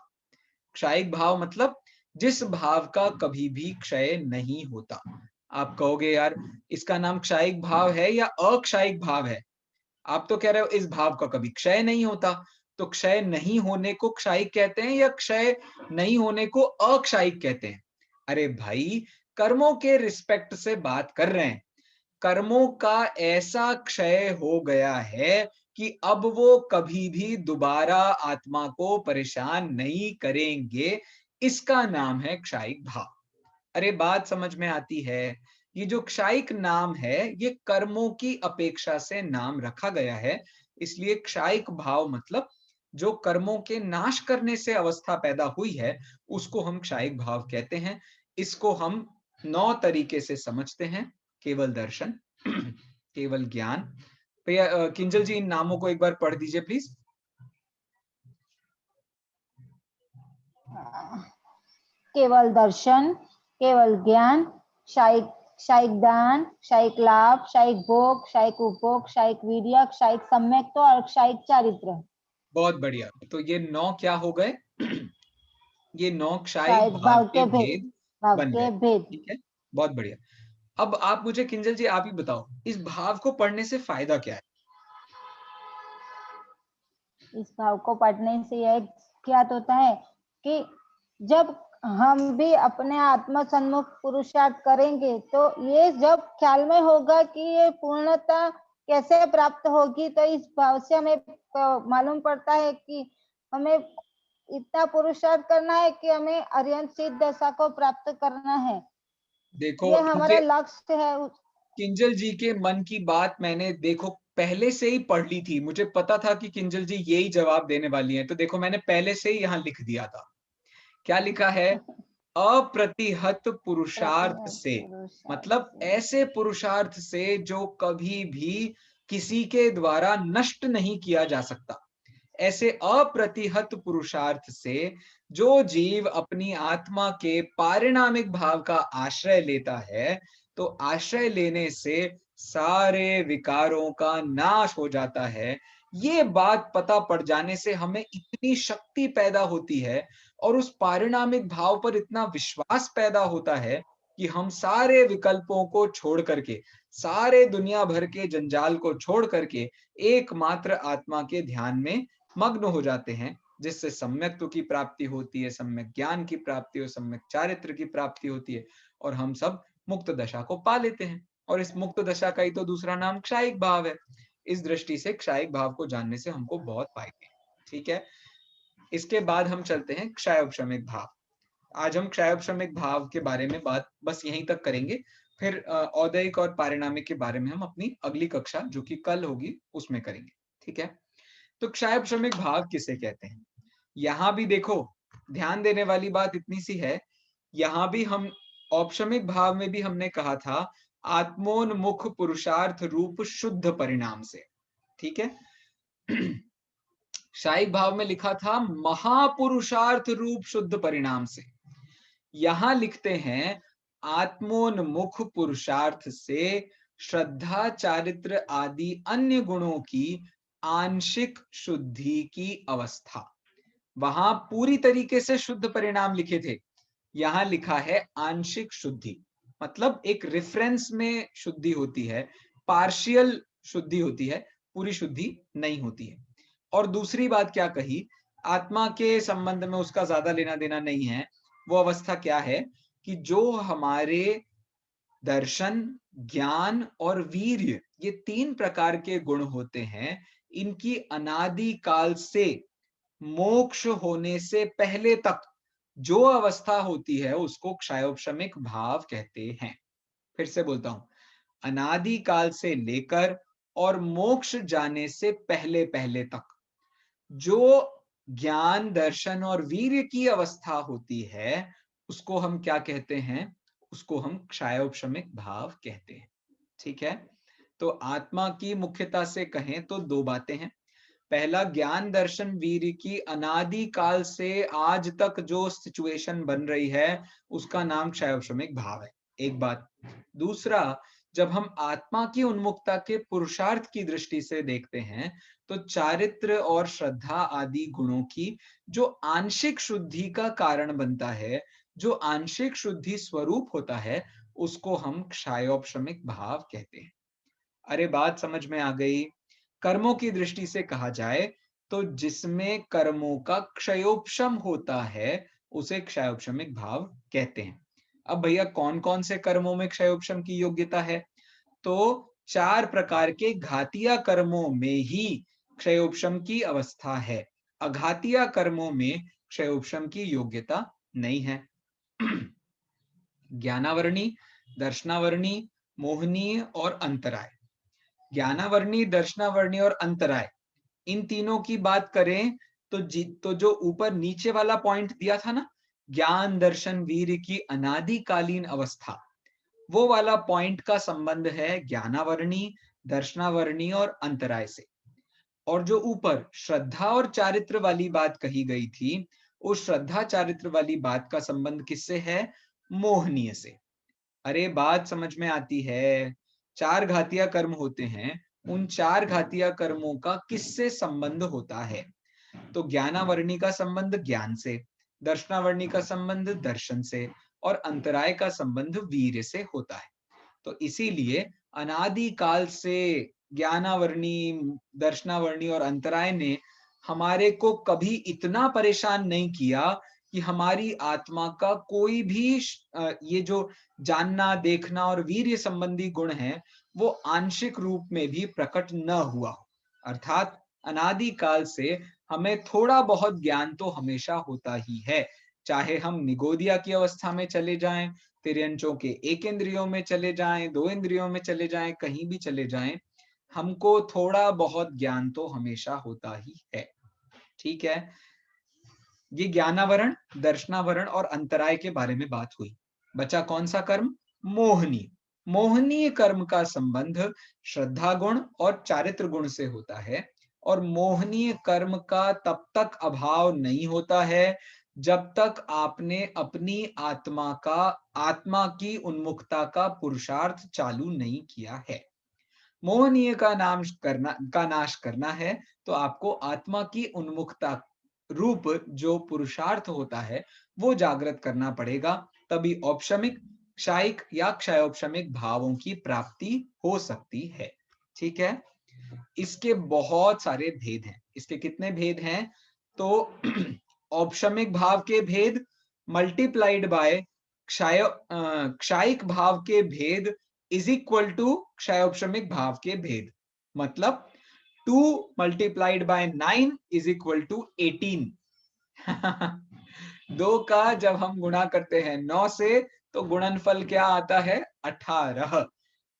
क्षायिक भाव मतलब जिस भाव का कभी भी क्षय नहीं होता। आप कहोगे यार इसका नाम क्षायिक भाव है या अक्षायिक भाव है? आप तो कह रहे हो इस भाव का कभी क्षय नहीं होता, तो क्षय नहीं होने को क्षायिक कहते हैं या क्षय नहीं होने को अक्षायिक कहते हैं? अरे भाई कर्मों के रिस्पेक्ट से बात कर रहे हैं। कर्मों का ऐसा क्षय हो गया है कि अब वो कभी भी दोबारा आत्मा को परेशान नहीं करेंगे, इसका नाम है क्षायिक भाव। अरे बात समझ में आती है? ये जो क्षायिक नाम है ये कर्मों की अपेक्षा से नाम रखा गया है, इसलिए क्षायिक भाव मतलब जो कर्मों के नाश करने से अवस्था पैदा हुई है उसको हम क्षायिक भाव कहते हैं। इसको हम 9 तरीके से समझते हैं। केवल दर्शन, केवल ज्ञान। भैया किंजल जी इन नामों को एक बार पढ़ दीजिए प्लीज। केवल दर्शन, केवल ज्ञान, क्षयिक दान, क्षयिक लाभ, क्षयिक भोग, क्षयिक उपभोग, क्षयिक वीर्य, क्षयिक सम्यक्त्व और क्षयिक चारित्र। बहुत बढ़िया। तो ये 9 क्या हो गए? ये 9 क्षयिक क्षयिक भाव भाव के के भेद, भेद भाव बन के गए। भेद। ठीक है, बहुत बढ़िया। अब आप मुझे किंजल जी आप ही बताओ, इस भाव को पढ़ने से फायदा क्या है? इस भाव को पढ़ने से यह ज्ञात होता है कि जब हम भी अपने आत्म सन्मुख पुरुषार्थ करेंगे तो ये जब ख्याल में होगा कि ये पूर्णता कैसे प्राप्त होगी, तो इस भाव से हमें मालूम पड़ता है कि हमें इतना पुरुषार्थ करना है कि हमें अर्यंत सिद्ध दशा को प्राप्त करना है। देखो, ये हमारा लक्ष्य है। किंजल जी के मन की बात मैंने देखो पहले से ही पढ़ ली थी। मुझे पता था कि किंजल जी यही जवाब देने वाली हैं, तो देखो मैंने पहले से ही यहाँ लिख दिया था। क्या लिखा है? अप्रतिहत पुरुषार्थ से, मतलब ऐसे पुरुषार्थ से जो कभी भी किसी के द्वारा नष्ट नहीं किया जा सकता। ऐसे अप्रतिहत पुरुषार्थ से जो जीव अपनी आत्मा के पारिणामिक भाव का आश्रय लेता है, तो आश्रय लेने से सारे विकारों का नाश हो जाता है। ये बात पता पड़ जाने से हमें इतनी शक्ति पैदा होती है और उस पारिणामिक भाव पर इतना विश्वास पैदा होता है कि हम सारे विकल्पों को छोड़ करके, सारे दुनिया भर के जंजाल को छोड़ करके एकमात्र आत्मा के ध्यान में मग्न हो जाते हैं, जिससे सम्यक्त्व की प्राप्ति होती है, सम्यक ज्ञान की प्राप्ति हो, सम्यक चारित्र की प्राप्ति होती है और हम सब मुक्त दशा को पा लेते हैं। और इस मुक्त दशा का ही तो दूसरा नाम क्षयिक भाव है। इस दृष्टि से क्षयिक भाव को जानने से हमको बहुत फायदे हैं। ठीक है, इसके बाद हम चलते हैं क्षयोपशमिक भाव। आज हम क्षयोपशमिक भाव के बारे में बात बस यहीं तक करेंगे, फिर औदयिक और पारिणामिक के बारे में हम अपनी अगली कक्षा जो कि कल होगी उसमें करेंगे। ठीक है, तो क्षयोपशमिक भाव किसे कहते हैं? यहां भी देखो, ध्यान देने वाली बात इतनी सी है, यहां भी हम औपशमिक भाव में भी हमने कहा था आत्मोन्मुख पुरुषार्थ रूप शुद्ध परिणाम से। ठीक है, क्षयिक भाव में लिखा था महापुरुषार्थ रूप शुद्ध परिणाम से। यहां लिखते हैं आत्मोन्मुख पुरुषार्थ से श्रद्धा चारित्र आदि अन्य गुणों की आंशिक शुद्धि की अवस्था। वहां पूरी तरीके से शुद्ध परिणाम लिखे थे, यहां लिखा है आंशिक शुद्धि, मतलब एक रेफरेंस में शुद्धि होती है, पार्शियल शुद्धि होती है, पूरी शुद्धि नहीं होती है। और दूसरी बात क्या कही, आत्मा के संबंध में उसका ज्यादा लेना देना नहीं है। वो अवस्था क्या है कि जो हमारे दर्शन, ज्ञान और वीर्य, ये 3 प्रकार के गुण होते हैं, इनकी अनादि काल से मोक्ष होने से पहले तक जो अवस्था होती है उसको क्षयोपशमिक भाव कहते हैं। फिर से बोलता हूं, अनादि काल से लेकर और मोक्ष जाने से पहले पहले तक जो ज्ञान, दर्शन और वीर्य की अवस्था होती है उसको हम क्या कहते हैं? उसको हम क्षयोपशमिक भाव कहते हैं। ठीक है, तो आत्मा की मुख्यता से कहें तो 2 बातें हैं। पहला, ज्ञान, दर्शन, वीर्य की अनादि काल से आज तक जो सिचुएशन बन रही है उसका नाम क्षयोपशमिक भाव है, एक बात। दूसरा, जब हम आत्मा की उन्मुक्ता के पुरुषार्थ की दृष्टि से देखते हैं तो चारित्र और श्रद्धा आदि गुणों की जो आंशिक शुद्धि का कारण बनता है, जो आंशिक शुद्धि स्वरूप होता है, उसको हम क्षयोपशमिक भाव कहते हैं। अरे बात समझ में आ गई? कर्मों की दृष्टि से कहा जाए तो जिसमें कर्मों का क्षयोपशम होता है उसे क्षयोपशमिक भाव कहते हैं। अब भैया कौन कौन से कर्मों में क्षयोपशम की योग्यता है? तो 4 प्रकार के घातिया कर्मों में ही क्षयोपशम की अवस्था है, अघातिया कर्मों में क्षयोपशम की योग्यता नहीं है। ज्ञानावरणी, दर्शनावरणी, मोहनीय और अंतराय। ज्ञानावरणी, दर्शनावरणी और अंतराय, इन तीनों की बात करें तो जो ऊपर नीचे वाला पॉइंट दिया था ना, ज्ञान, दर्शन, वीर्य की अनादिकालीन अवस्था, वो वाला पॉइंट का संबंध है ज्ञानावरणी, दर्शनावरणी और अंतराय से। और जो ऊपर श्रद्धा और चारित्र वाली बात कही गई थी उस श्रद्धा चारित्र वाली बात का संबंध किससे है? मोहनीय से। अरे बात समझ में आती है। 4 घातीय कर्म होते हैं, उन 4 घातीय कर्मों का किससे संबंध होता है? तो ज्ञानावर्णी का संबंध ज्ञान से, दर्शनावर्णी का संबंध दर्शन से और अंतराय का संबंध वीर्य से होता है। तो इसीलिए अनादि काल से ज्ञानावर्णी, दर्शनावर्णी और अंतराय ने हमारे को कभी इतना परेशान नहीं किया कि हमारी आत्मा का कोई भी ये जो जानना, देखना और वीर्य संबंधी गुण है वो आंशिक रूप में भी प्रकट न हुआ हो। अर्थात अनादि काल से हमें थोड़ा बहुत ज्ञान तो हमेशा होता ही है, चाहे हम निगोदिया की अवस्था में चले जाएं, तिर्यंचों के 1 इंद्रियों में चले जाएं, 2 इंद्रियों में चले जाएं, कहीं भी चले जाएं, हमको थोड़ा बहुत ज्ञान तो हमेशा होता ही है। ठीक है, ये ज्ञानावरण, दर्शनावरण और अंतराय के बारे में बात हुई। बचा कौन सा कर्म? मोहनीय। मोहनीय कर्म का संबंध श्रद्धा गुण और चारित्र गुण से होता है, और मोहनीय कर्म का तब तक अभाव नहीं होता है जब तक आपने अपनी आत्मा की उन्मुखता का पुरुषार्थ चालू नहीं किया है। मोहनीय का नाश करना है तो आपको आत्मा की उन्मुखता रूप जो पुरुषार्थ होता है वो जागृत करना पड़ेगा, तभी औपशमिक, क्षायिक या क्षयोपशमिक भावों की प्राप्ति हो सकती है। ठीक है, इसके बहुत सारे भेद हैं। इसके कितने भेद हैं? तो औपशमिक भाव के भेद मल्टीप्लाइड बाय क्षायिक भाव के भेद इज इक्वल टू क्षयोपशमिक भाव के भेद। मतलब 2 multiplied by 9 is equal to 18। 2 का जब हम गुणा करते हैं 9 से तो गुणनफल क्या आता है? 18।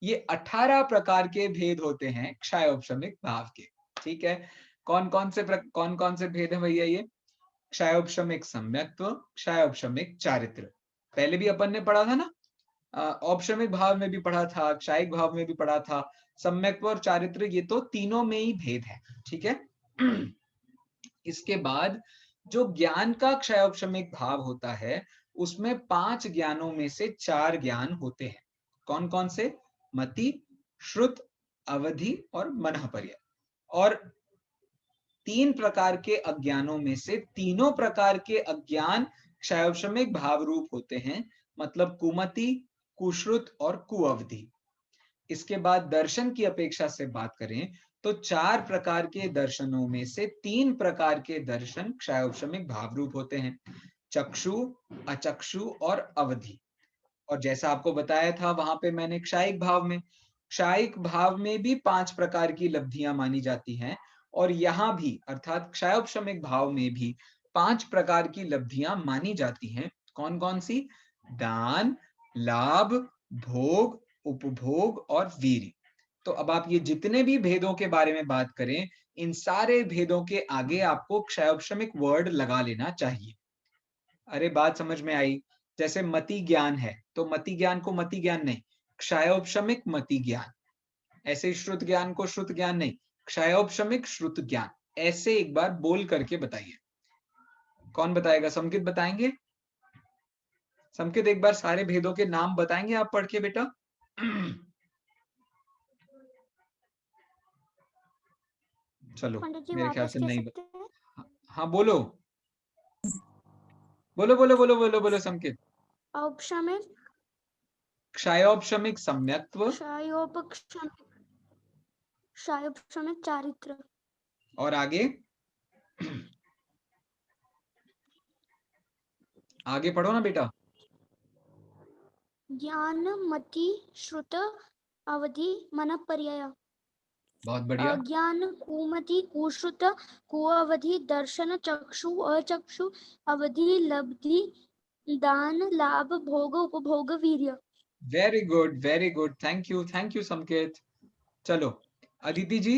ये 18 प्रकार के भेद होते हैं क्षयोपशमिक भाव के। ठीक है, कौन कौन से भेद है भैया? ये क्षयोपशमिक सम्यक्त्व, क्षयोपशमिक चारित्र, पहले भी अपन ने पढ़ा था ना, औपशमिक भाव में भी पढ़ा था, क्षायिक भाव में भी पढ़ा था, सम्यक्त्व और चारित्र, ये तो तीनों में ही भेद है। ठीक है, इसके बाद जो ज्ञान का क्षयोपशमिक भाव होता है उसमें 5 ज्ञानों में से 4 ज्ञान होते हैं। कौन कौन से? मति, श्रुत, अवधि और मनःपर्यय। और 3 प्रकार के अज्ञानों में से तीनों प्रकार के अज्ञान क्षयोपशमिक भाव रूप होते हैं, मतलब कुमति, कुश्रुत और कुअवधि। इसके बाद दर्शन की अपेक्षा से बात करें तो 4 प्रकार के दर्शनों में से 3 प्रकार के दर्शन क्षयोपशमिक भाव रूप होते हैं, चक्षु, अचक्षु और अवधि। और जैसा आपको बताया था वहां पे मैंने क्षायिक भाव में भी 5 प्रकार की लब्धियां मानी जाती हैं, और यहाँ भी अर्थात क्षयोपशमिक भाव में भी 5 प्रकार की लब्धियां मानी जाती हैं। कौन कौन सी? दान, लाभ, भोग, उपभोग और वीर्य। तो अब आप ये जितने भी भेदों के बारे में बात करें, इन सारे भेदों के आगे आपको क्षयोपशमिक वर्ड लगा लेना चाहिए। अरे बात समझ में आई? जैसे मति ज्ञान है तो मति ज्ञान को मति ज्ञान नहीं, क्षयोपशमिक मति ज्ञान। ऐसे श्रुत ज्ञान को श्रुत ज्ञान नहीं, क्षयोपशमिक श्रुत ज्ञान। ऐसे एक बार बोल करके बताइए। कौन बताएगा? संकित बताएंगे? संकित एक बार सारे भेदों के नाम बताएंगे आप पढ़ के बेटा? चलो मेरे ख्याल से नहीं। हाँ बोलो बोलो बोलो बोलो बोलो बोलो संकित। औपशमिक, क्षयोपशमिक सम्यक्त्व, क्षयोपशमिक चारित्र। और आगे आगे पढ़ो ना बेटा। ज्ञान, मति, श्रुत, अवधि, मनःपर्यय। बहुत बढ़िया। ज्ञान, कुमति, कुश्रुत, कुअवधि, दर्शन, चक्षु, अचक्षु, अवधि, लब्धि, दान, लाभ, भोग, उपभोग, वीर्य। वेरी गुड, थैंक यू संकेत। चलो अदिति जी,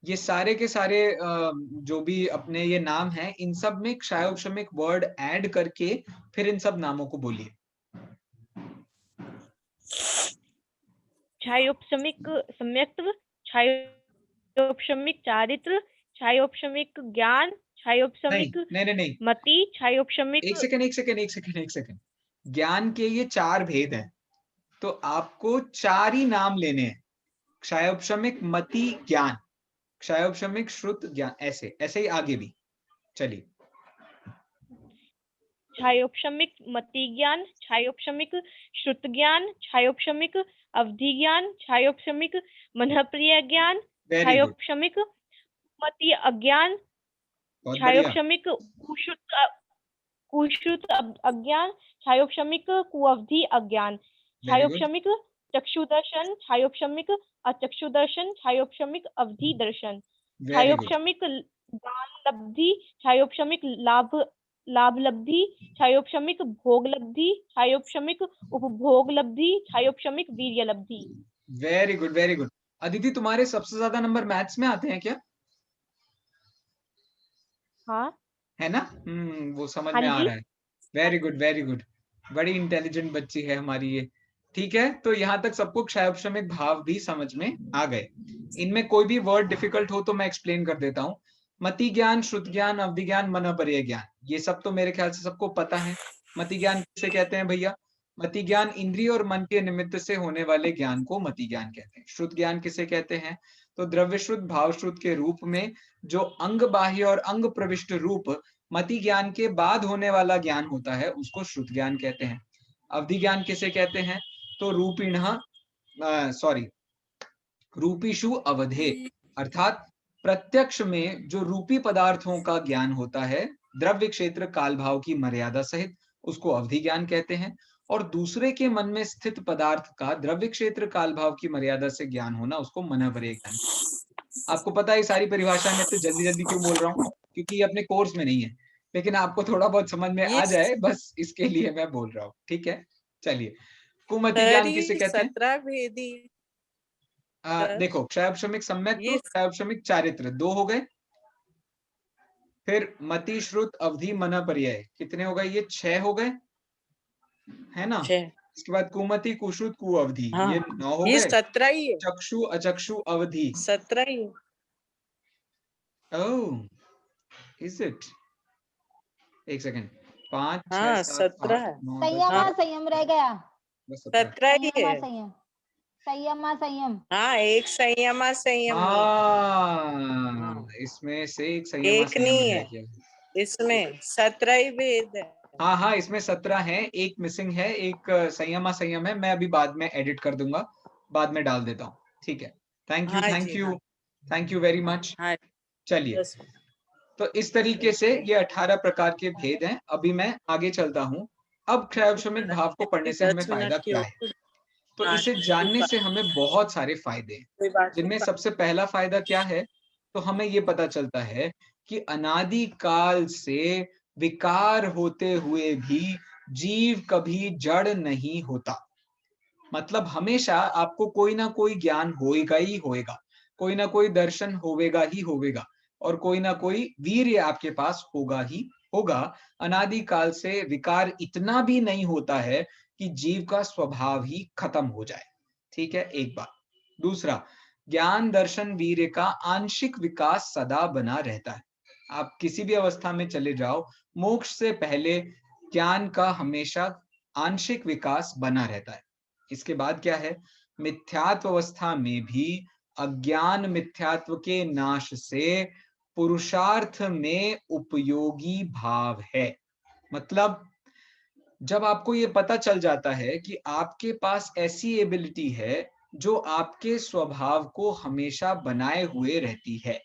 ये सारे के सारे जो भी अपने ये नाम हैं, इन सब में क्षयोपशमिक वर्ड ऐड करके फिर इन सब नामों को बोलिए। क्षयोपशमिक सम्यक्त्व, क्षयोपशमिक चारित्र, क्षयोपशमिक ज्ञान, क्षयोपशमिक नहीं, मति क्षयोपशमिक एक सेकंड। ज्ञान के ये 4 भेद हैं, तो आपको 4 ही नाम लेने हैं। क्षयोपशमिक, मति, ज्ञान, क्षयोपशमिक, श्रुत, ज्ञान, ऐसे ऐसे ही आगे भी। चलिए। क्षयोपशमिक मति ज्ञान, क्षयोपशमिक श्रुत ज्ञान, क्षयोपशमिक अवधि ज्ञान, क्षयोपशमिक मनःप्रिय ज्ञान, वेरी गुड, क्षयोपशमिक मति अज्ञान, बहुत बढ़िया। क्षयोपशमिक कुश्रुत अज्ञान, क्षयोपशमिक कुअवधि अज्ञान, वेरी गुड, क्षयोपशमिक चक्षुदर्शन, क्षयोपशमिक अचक्षुदर्शन, क्षयोपशमिक अवधि दर्शन, वेरी गुड, क्षयोपशमिक दान लब्धि, क्षयोपशमिक लाभ लब्धि, क्षयोपशमिक भोग लब्धि, क्षयोपशमिक उपभोग लब्धि, क्षयोपशमिक वीर्य लब्धि। Very good, very good. Aditi, तुम्हारे सबसे ज्यादा नंबर मैथ्स में आते हैं क्या? हाँ है ना? वो समझ हाँ में आ जी। रहा है। Very good, very good. बड़ी इंटेलिजेंट बच्ची है हमारी ये। ठीक है, तो यहाँ तक सबको क्षयोपशमिक भाव भी समझ में आ गए। इनमें कोई भी वर्ड डिफिकल्ट हो तो मैं एक्सप्लेन कर देता हूँ। मति ज्ञान, श्रुत ज्ञान, अवधि ज्ञान, मनःप्रिय ज्ञान, ये सब तो मेरे ख्याल से सबको पता है। मति ज्ञान किसे कहते हैं भैया? मति ज्ञान इंद्रिय और मन के निमित्त से होने वाले ज्ञान को मति ज्ञान कहते हैं। श्रुत ज्ञान किसे कहते हैं? तो द्रव्य श्रुत, भाव श्रुत के रूप में जो अंग बाह्य और अंग प्रविष्ट रूप मति ज्ञान के बाद होने वाला ज्ञान होता है, उसको श्रुत ज्ञान कहते हैं। अवधि ज्ञान किसे कहते हैं? तो रूपीषु अवधे, अर्थात प्रत्यक्ष में जो रूपी पदार्थों का ज्ञान होता है द्रव्य क्षेत्र काल भाव की मर्यादा सहित, उसको अवधि ज्ञान कहते हैं। और दूसरे के मन में स्थित पदार्थ का द्रव्य क्षेत्र काल भाव की मर्यादा से ज्ञान होना, उसको मनःप्रिय ज्ञान। आपको पता है सारी परिभाषा में तो जल्दी जल्दी क्यों बोल रहा हूँ, क्योंकि ये अपने कोर्स में नहीं है, लेकिन आपको थोड़ा बहुत समझ में आ जाए बस इसके लिए मैं बोल रहा हूँ। ठीक है, चलिए। कुमति ज्ञान किसे कहते हैं? 17 भेदी। देखो, क्षयोपशमिक सम्यक, क्षयोपशमिक चारित्र, 2 हो गए। फिर मति, श्रुत, अवधि, मनःप्रिय, कितने हो गए? ये 6 हो गए, है ना? इसके बाद कुमति, कुश्रुत, कुअवधि, ये 9 हो गए। 17 ही है। चक्षु, अचक्षु, अवधि, 17 ही। ओह, इज इट? एक सेकंड। 5 6 7 17 8 9 संयम संयम रह गया। 17 ही है। संयम संयम। हाँ, एक संयम संयम। इसमें से एक संयम एक नहीं रह है गया। इसमें 17 ही भेद है। हाँ, इसमें 17 है, एक मिसिंग है, एक संयम है। मैं अभी बाद में एडिट कर दूंगा, बाद में डाल देता हूँ। ठीक है, थैंक यू वेरी मच। चलिए, तो इस तरीके से ये 18 प्रकार के भेद हैं। अभी मैं आगे चलता हूँ। अब क्षयोपशमिक भाव को पढ़ने से हमें फायदा क्या है? तो इसे जानने से हमें बहुत सारे फायदे हैं, जिनमें सबसे पहला फायदा क्या है? तो हमें ये पता चलता है कि अनादि काल से विकार होते हुए भी जीव कभी जड़ नहीं होता। मतलब हमेशा आपको कोई ना कोई ज्ञान होएगा ही होएगा, कोई ना कोई दर्शन होवेगा ही होवेगा, और कोई ना कोई वीर्य आपके पास होगा ही होगा। अनादि काल से विकार इतना भी नहीं होता है कि जीव का स्वभाव ही खत्म हो जाए। ठीक है, एक बात। दूसरा, ज्ञान दर्शन वीर्य का आंशिक विकास सदा बना रहता है। आप किसी भी अवस्था में चले जाओ, मोक्ष से पहले ज्ञान का हमेशा आंशिक विकास बना रहता है। इसके बाद क्या है? मिथ्यात्व अवस्था में भी अज्ञान मिथ्यात्व के नाश से पुरुषार्थ में उपयोगी भाव है। मतलब जब आपको ये पता चल जाता है कि आपके पास ऐसी एबिलिटी है जो आपके स्वभाव को हमेशा बनाए हुए रहती है,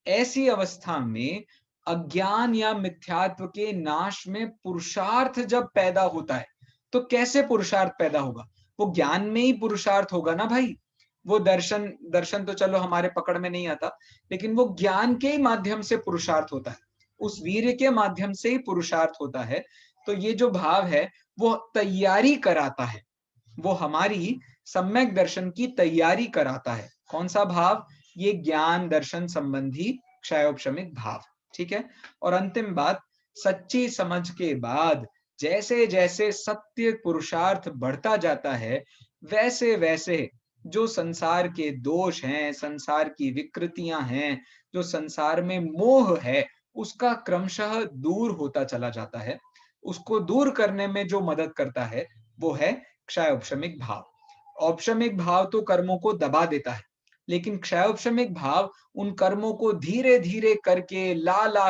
ऐसी अवस्था में अज्ञान या मिथ्यात्व के नाश में पुरुषार्थ जब पैदा होता है, तो कैसे पुरुषार्थ पैदा होगा? वो ज्ञान में ही पुरुषार्थ होगा ना भाई। वो दर्शन तो चलो हमारे पकड़ में नहीं आता, लेकिन वो ज्ञान के माध्यम से पुरुषार्थ होता है, उस वीर्य के माध्यम से ही पुरुषार्थ होता है। तो ये जो भाव है वो तैयारी कराता है, वो हमारी सम्यक दर्शन की तैयारी कराता है। कौन सा भाव? ये ज्ञान दर्शन संबंधी क्षयोपशमिक भाव। ठीक है, और अंतिम बात, सच्ची समझ के बाद जैसे जैसे सत्य पुरुषार्थ बढ़ता जाता है, वैसे वैसे जो संसार के दोष हैं, संसार की विकृतियां हैं, जो संसार में मोह है, उसका क्रमशः दूर होता चला जाता है। उसको दूर करने में जो मदद करता है वो है क्षयोपशमिक भाव। औपशमिक भाव तो कर्मों को दबा देता है, लेकिन क्षयोपशमिक भाव उन कर्मों को धीरे धीरे करके ला ला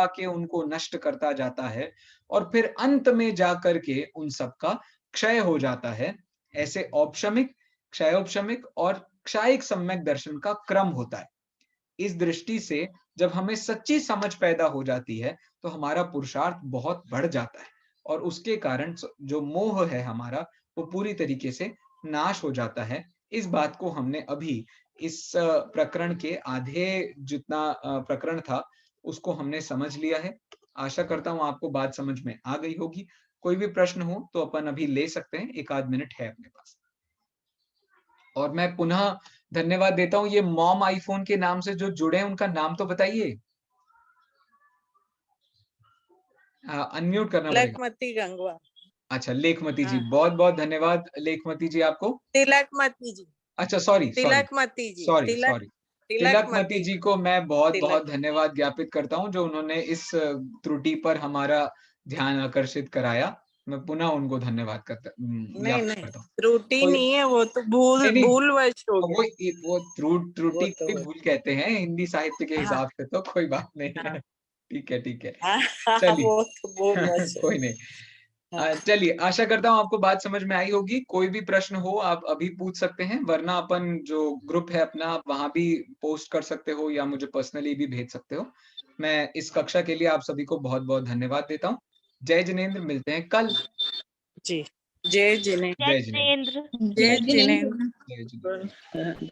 के उनको नष्ट करता जाता है और फिर अंत में जाकर के उन सब का क्षय हो जाता है। ऐसे औपशमिक, क्षयोपशमिक और क्षायिक सम्यक दर्शन का क्रम होता है। इस दृष्टि से जब हमें सच्ची समझ पैदा हो जाती है तो हमारा पुरुषार्थ बहुत बढ़ जाता है और उसके कारण जो मोह है हमारा वो पूरी तरीके से नाश हो जाता है। इस बात को हमने अभी इस प्रकरण के आधे जितना प्रकरण था उसको हमने समझ लिया है। आशा करता हूं आपको बात समझ में आ गई होगी। कोई भी प्रश्न हो तो अपन अभी ले सकते हैं, 1 आध मिनट है अपने पास। और मैं पुनः धन्यवाद देता हूं ये मॉम आईफोन के नाम से जो जुड़े हैं उनका नाम तो बताइए। अनम्यूट करना पड़ेगा। तिलकमती गंगवा। अच्छा, लेखमती जी, बहुत बहुत धन्यवाद लेखमती जी आपको। तिलकमती जी। अच्छा सॉरी तिलकमती जी। सॉरी तिलकमती जी को मैं बहुत तिलक। बहुत धन्यवाद ज्ञापित करता हूं जो उन्होंने इस त्रुटि पर हमारा ध्यान आकर्षित कराया। मैं पुनः उनको धन्यवाद करता हूँ। त्रुटि नहीं है, वो तो भूलवश हो गया। वो त्रुटि को भी भूल कहते हैं हिंदी साहित्य के हिसाब से, तो कोई बात नहीं है। ठीक है चलिए। वो तो भूलवश कोई नहीं। चलिए, आशा करता हूँ आपको बात समझ में आई होगी। कोई भी प्रश्न हो आप अभी पूछ सकते हैं, वरना अपन जो ग्रुप है अपना आप वहां भी पोस्ट कर सकते हो या मुझे पर्सनली भी भेज सकते हो। मैं इस कक्षा के लिए आप सभी को बहुत बहुत धन्यवाद देता हूँ। जय जिनेंद्र, मिलते हैं कल जी। जय जिनेंद्र। जय जिनेंद्र। जय जिनेंद्र। जय जिनेंद्र।